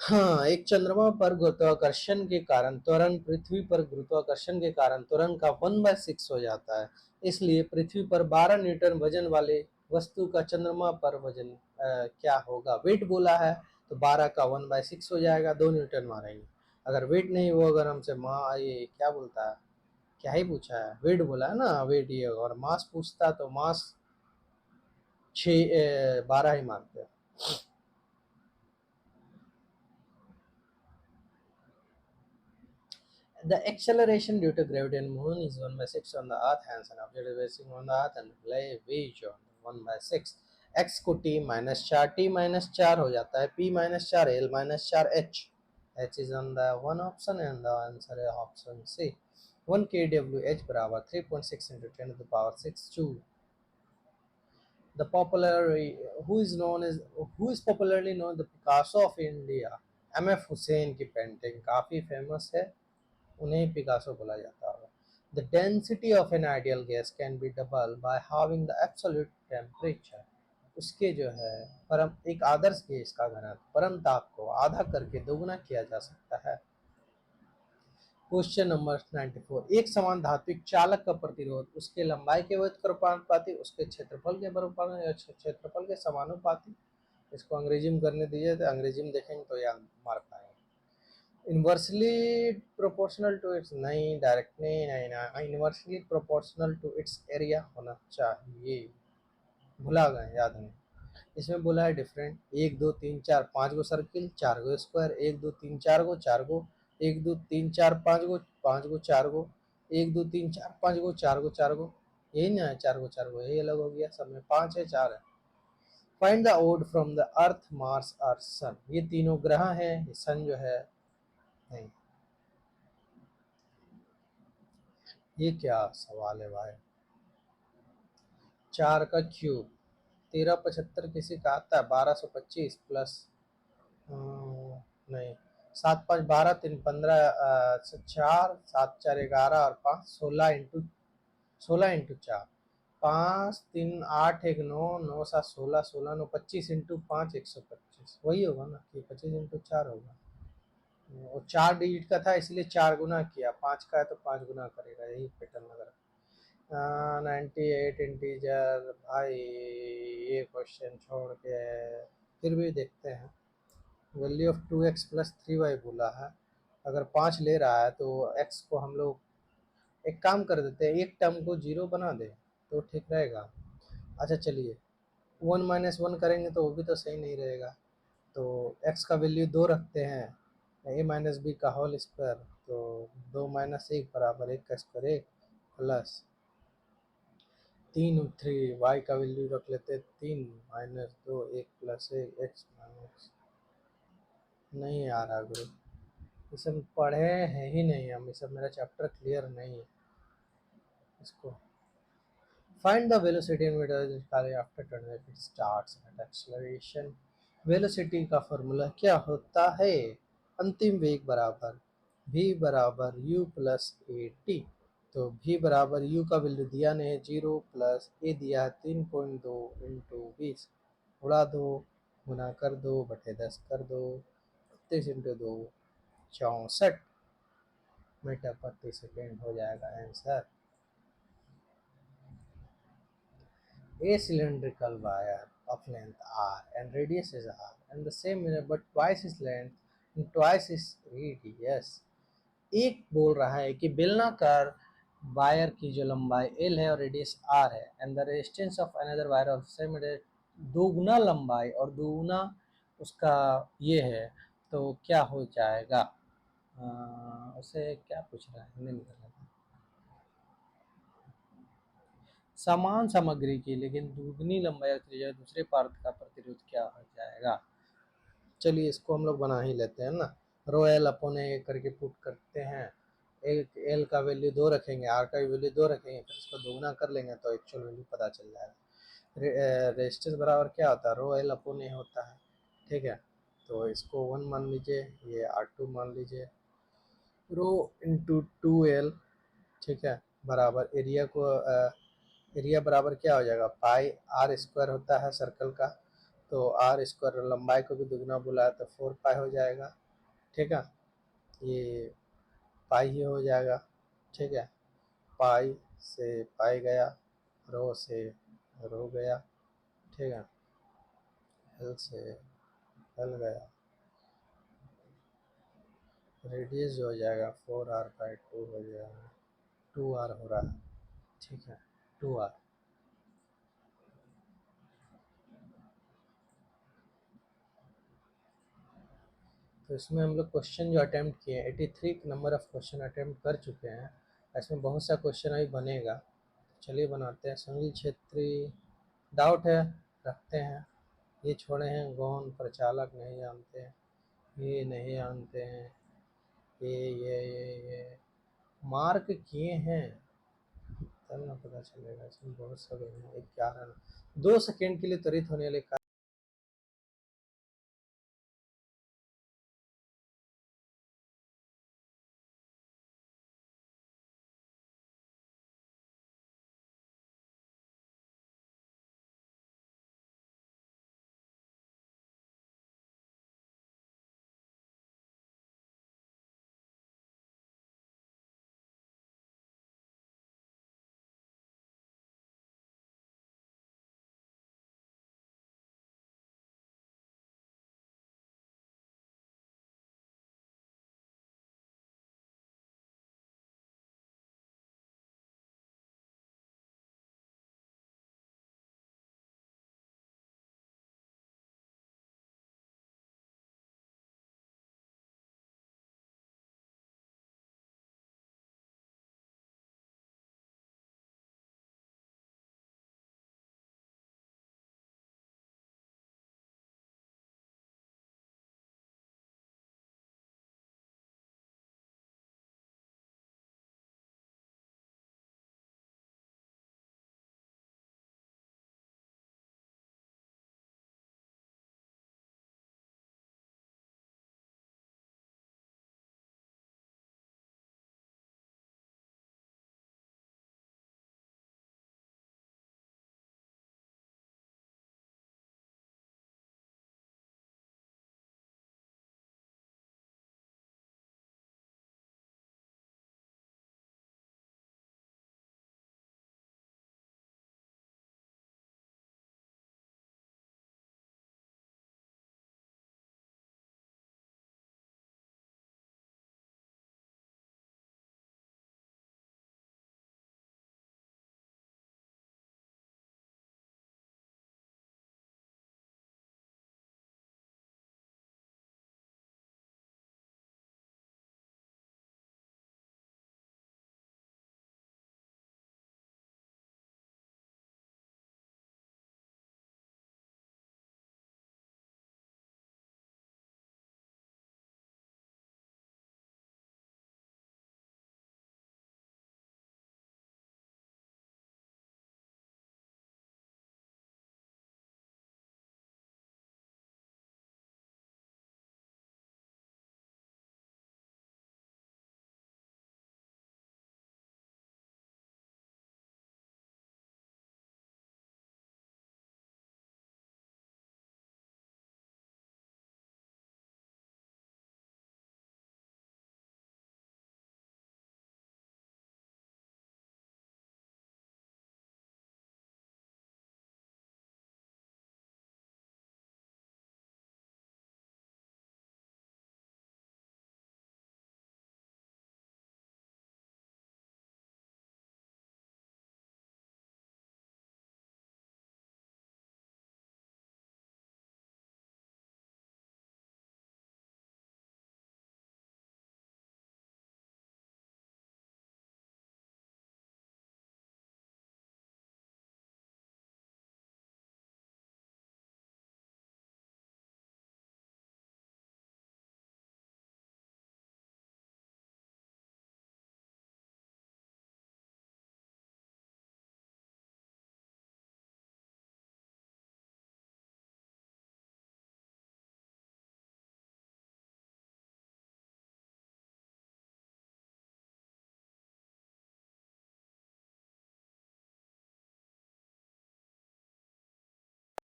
S1: हाँ, एक चंद्रमा पर गुरुत्वाकर्षण के कारण त्वरण पृथ्वी पर गुरुत्वाकर्षण के कारण त्वरण का 1/6 हो जाता है। इसलिए पृथ्वी पर 12 न्यूटन वजन वाले वस्तु का चंद्रमा पर वजन क्या होगा? वेट बोला है तो 12 का 1/6 हो जाएगा, 2 न्यूटन मारेंगे। अगर वेट नहीं वो अगर हमसे ये क्या बोलता है, क्या ही पूछा है, वेट बोला है ना, वेट ये, और मास पूछता तो मास 12 ही मानते हैं। The acceleration due to gravity on moon is 1/6 on the earth, hence an object is resting on the earth and play which on 1/6 x को t माइनस 4 t माइनस 4 हो जाता है, p minus 4 l minus 4 h is on the one option and the answer is option C 1 kWh बराबर 3.6 into 10 to the power 6 joule. The popular who is popularly known the Picasso of India. M.F. Hussain की painting काफ़ी famous है, उन्हें Picasso बोला जाता होगा। The density of an ideal gas can be double by halving the absolute temperature. उसके जो है परम एक आदर्श गैस का घनत्व परम ताप को आधा करके दोगुना किया जा सकता है। क्वेश्चन नंबर 94, एक समान धात्विक चालक का प्रतिरोध उसके लंबाई के व्युत्क्रमानुपाती उसके क्षेत्रफल के क्षेत्रफल के समानुपाती। इसको अंग्रेजी में करने दीजिए, तो अंग्रेजी में देखेंगे तो याद मार पाएंगे। इनवर्सली प्रोपोर्शनल टू इट्स, नहीं डायरेक्ट नहीं ना, inversely proportional to its area होना चाहिए, भुला गए, याद नहीं। इसमें बोला है different, 1 2 3 4 5 go circle, 4 go square, 1 2 3 4 go 4 go, 1 2 3 4 5 go 4 go, 1 2 3 4 5 go 4 go 4 go, यही ना है, 4 गो 4 गो, यही अलग हो गया, सब में 5 है 4 है। Find the odd from the earth Mars और सन, ये तीनों ग्रह हैं, सन जो है नहीं। ये क्या सवाल है भाई, 4 का क्यूब 1375 किसी का आता है, 1225 प्लस नहीं, 7 5 12 3 15 4 7 4 11 और 5 16 इंटू 4 5 3 8 1 9 9 7 16 16 9 25 इंटू 5 125, वही होगा ना कि 25 इंटू 4 होगा, और 4 डिजिट का था इसलिए 4 गुना किया, 5 का है तो 5 गुना करेगा, यही पैटर्न लग रहा है। 98 इंटीजर भाई, ये क्वेश्चन छोड़ के फिर भी देखते हैं। Value of 2x plus 3y बोला है, अगर 5 ले रहा है तो x को हम लोग एक काम कर देते हैं, एक टर्म को 0 बना दे तो ठीक रहेगा। अच्छा चलिए 1 माइनस 1 करेंगे तो वो भी तो सही नहीं रहेगा, तो x का वैल्यू 2 रखते हैं, a माइनस बी का होल स्क्वायर, तो 2 माइनस 1 बराबर 1 का स्क्वायर 1 प्लस 3 3 y का वैल्यू रख लेते हैं 3 माइनस 2 1 प्लस 1 x माइनस, नहीं आ रहा गुरु, ये सब पढ़े हैं ही नहीं हम, ये सब मेरा चैप्टर क्लियर नहीं है। इसको find the velocity in metre after turn it starts at acceleration. Velocity का फॉर्मूला क्या होता है? अंतिम वेग बराबर v बराबर u प्लस ए टी, तो v बराबर u का वैल्यू दिया नहीं है 0 प्लस a दिया है 3.2 इंटू 20, उड़ा दो, गुना कर दो, बटे 10 कर दो, 30 इंटू 2 64 मीटर प्रति सेकेंड हो जाएगा answer. A cylindrical wire of length r and radius is r and the same but twice its length and twice its radius। एक बोल रहा है कि बेलनाकार वायर की जो लंबाई l है और रेडियस r है and the resistance of another wire of same दोगुना लंबाई और दोगुना उसका ये है, तो क्या हो जाएगा? उसे क्या पूछ रहा है, हिंदी में कर लेते हैं। समान सामग्री की लेकिन दुगनी लंबाई और त्रिज्या दूसरे पार्ट का प्रतिरोध क्या हो जाएगा? चलिए इसको हम लोग बना ही लेते हैं ना, रो एल अपॉन ए करके पुट करते हैं, एक एल का वैल्यू 2 रखेंगे, आर का वैल्यू 2 रखेंगे, फिर इसको दोगुना कर लेंगे तो एक्चुअल वैल्यू पता चल जाएगा। रेजिस्टेंस बराबर क्या होता है, रो एल अपॉन ए होता है, ठीक है, तो इसको 1 मान लीजिए, ये R2 मान लीजिए, रो इंटू 2L, ठीक है, बराबर एरिया को एरिया बराबर क्या हो जाएगा, पाई आर स्क्वायर होता है सर्कल का, तो आर स्क्वायर लंबाई को भी दुगना बुलाया तो 4 पाई हो जाएगा। ठीक है, ये पाई ही हो जाएगा। ठीक है, पाई से पाई गया, रो से रो गया। ठीक है, एल से एल गया, रेडियस जो हो जाएगा 4r/2 हो जाएगा, 2r हो रहा है। ठीक है, 2r। तो इसमें हम लोग क्वेश्चन जो अटेम्प्ट किए 83 नंबर ऑफ क्वेश्चन अटेम्प्ट कर चुके हैं। इसमें बहुत सा क्वेश्चन अभी बनेगा, चलिए बनाते हैं। सुनील छेत्री, डाउट है रखते हैं। ये छोड़े हैं, गौन प्रचालक नहीं जानते हैं, ये नहीं जानते हैं, ये मार्क किए हैं, तब ना पता चलेगा। इसमें बहुत सारे हैं, एक क्या है, 2 सेकेंड के लिए त्वरित होने वाले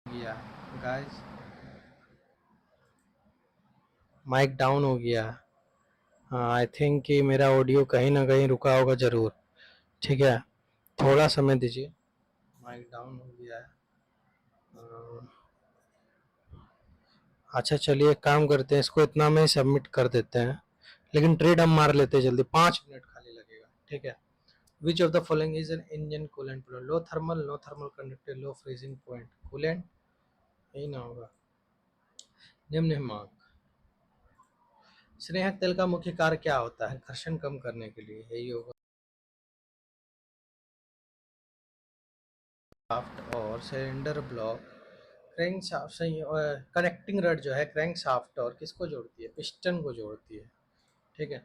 S1: या गाइस माइक डाउन हो गया। हाँ, आई थिंक कि मेरा ऑडियो कहीं ना कहीं रुका होगा ज़रूर। ठीक है, थोड़ा समय दीजिए। माइक डाउन हो गया है। अच्छा चलिए, एक काम करते हैं, इसको इतना में सबमिट कर देते हैं, लेकिन ट्रेड हम मार लेते हैं जल्दी, 5 मिनट खाली लगेगा। ठीक है। Which of the following is an engine coolant? Low thermal, no thermal conductor, low freezing point, coolant यही ना होगा। निम्न हिमांक। स्नेहक तेल का मुख्य कार्य क्या होता है? घर्षण कम करने के लिए, यही होगा। शाफ्ट और cylinder block, crank shaft connecting rod जो है क्रैंक शाफ्ट और किसको जोड़ती है? पिस्टन को जोड़ती है। ठीक है।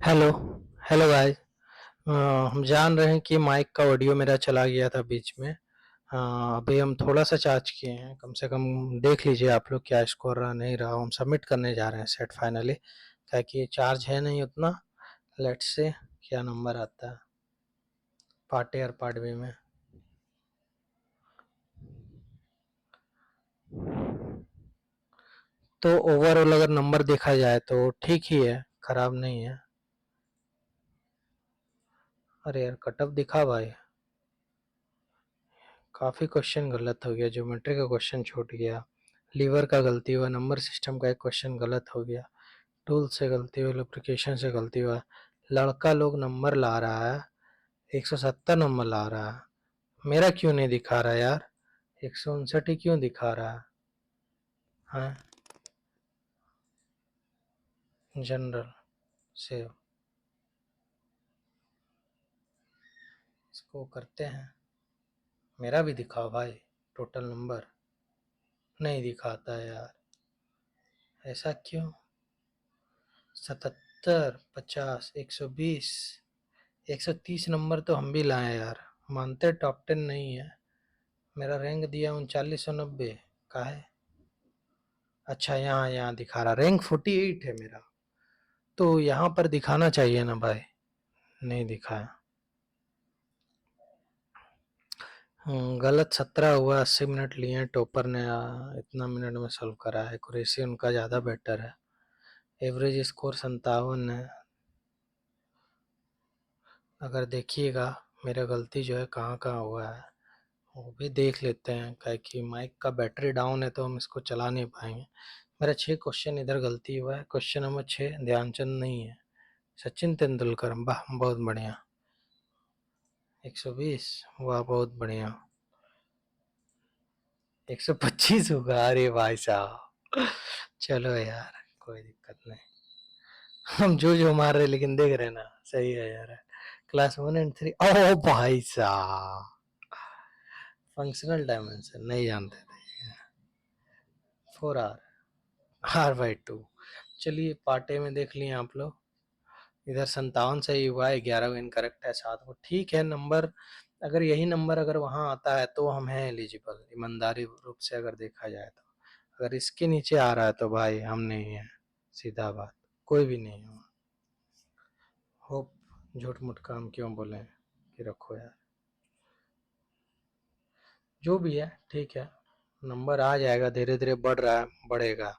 S1: Hello hello guys. हम जान रहे हैं कि माइक का ऑडियो मेरा चला गया था बीच में। अभी हम थोड़ा सा चार्ज किए हैं, कम से कम देख लीजिए आप लोग क्या स्कोर रहा नहीं रहा। हम सबमिट करने जा रहे हैं सेट फाइनली, ताकि चार्ज है नहीं उतना। लेट्स से क्या नंबर आता है पार्ट ए और पार्ट बी में। तो ओवरऑल अगर नंबर देखा जाए तो ठीक ही है, खराब नहीं है। अरे यार कटअप दिखा भाई, काफ़ी क्वेश्चन गलत हो गया। ज्योमेट्री का क्वेश्चन छूट गया, लीवर का गलती हुआ, नंबर सिस्टम का एक क्वेश्चन गलत हो गया, टूल से गलती हुई, लुब्रिकेशन से गलती हुआ। लड़का लोग नंबर ला रहा है, 170 नंबर ला रहा है, मेरा क्यों नहीं दिखा रहा यार? 159 ही क्यों दिखा रहा है? हाँ, जनरल से इसको करते हैं। मेरा भी दिखाओ भाई, टोटल नंबर नहीं दिखाता है यार, ऐसा क्यों? 77, 50, 120, 130 नंबर तो हम भी लाए यार, मानते टॉप 10 नहीं है। मेरा रैंक दिया 3990 का है। अच्छा यहाँ यहाँ दिखा रहा रैंक 48 है मेरा, तो यहाँ पर दिखाना चाहिए ना भाई, नहीं दिखाया। गलत 17 हुआ, 80 मिनट लिए टॉपर ने, इतना मिनट में सॉल्व करा है। एक्यूरेसी उनका ज़्यादा बेटर है, एवरेज स्कोर 57 है। अगर देखिएगा मेरा गलती जो है कहाँ कहाँ हुआ है वो भी देख लेते हैं, क्या कि माइक का बैटरी डाउन है तो हम इसको चला नहीं पाएंगे। मेरा 6 क्वेश्चन इधर गलती हुआ है। क्वेश्चन नंबर 6 ध्यानचंद नहीं है, सचिन तेंदुलकर। वाह बहुत बढ़िया, 120, वाह बहुत बढ़िया। 125 होगा, अरे भाई साहब चलो यार कोई दिक्कत नहीं, हम जो मार रहे लेकिन देख रहे हैं ना, सही है यार। क्लास 1 एंड 3, ओ भाई साहब फंक्शनल डायमेंशन नहीं जानते थे। 4R/2। चलिए पार्ट ए में देख लिए आप लोग, इधर 57 सही हुआ है, 11 इनकरेक्ट है, 7 को ठीक है नंबर। अगर यही नंबर अगर वहाँ आता है तो हम हैं एलिजिबल, ईमानदारी रूप से अगर देखा जाए तो। अगर इसके नीचे आ रहा है तो भाई हम नहीं है, सीधा बात, कोई भी नहीं है। होप झूठ मूठ काम क्यों बोले कि रखो यार, जो भी है ठीक है, नंबर आ जाएगा, धीरे धीरे बढ़ रहा है, बढ़ेगा।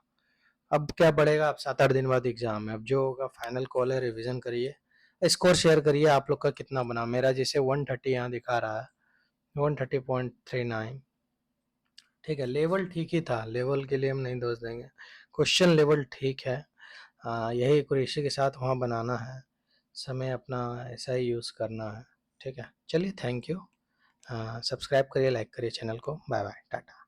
S1: अब क्या बढ़ेगा, अब 7-8 दिन बाद एग्जाम है, अब जो होगा फाइनल कॉल है, रिवीजन करिए, स्कोर शेयर करिए आप लोग का कितना बना। मेरा जैसे 130 यहाँ दिखा रहा है, 130.39, ठीक है। लेवल ठीक ही था, लेवल के लिए हम नहीं दोष देंगे, क्वेश्चन लेवल ठीक है। यही कुरेशी के साथ वहाँ बनाना है, समय अपना ऐसा ही यूज़ करना है, ठीक है। चलिए थैंक यू, सब्सक्राइब करिए, लाइक करिए चैनल को। Bye bye, Tata.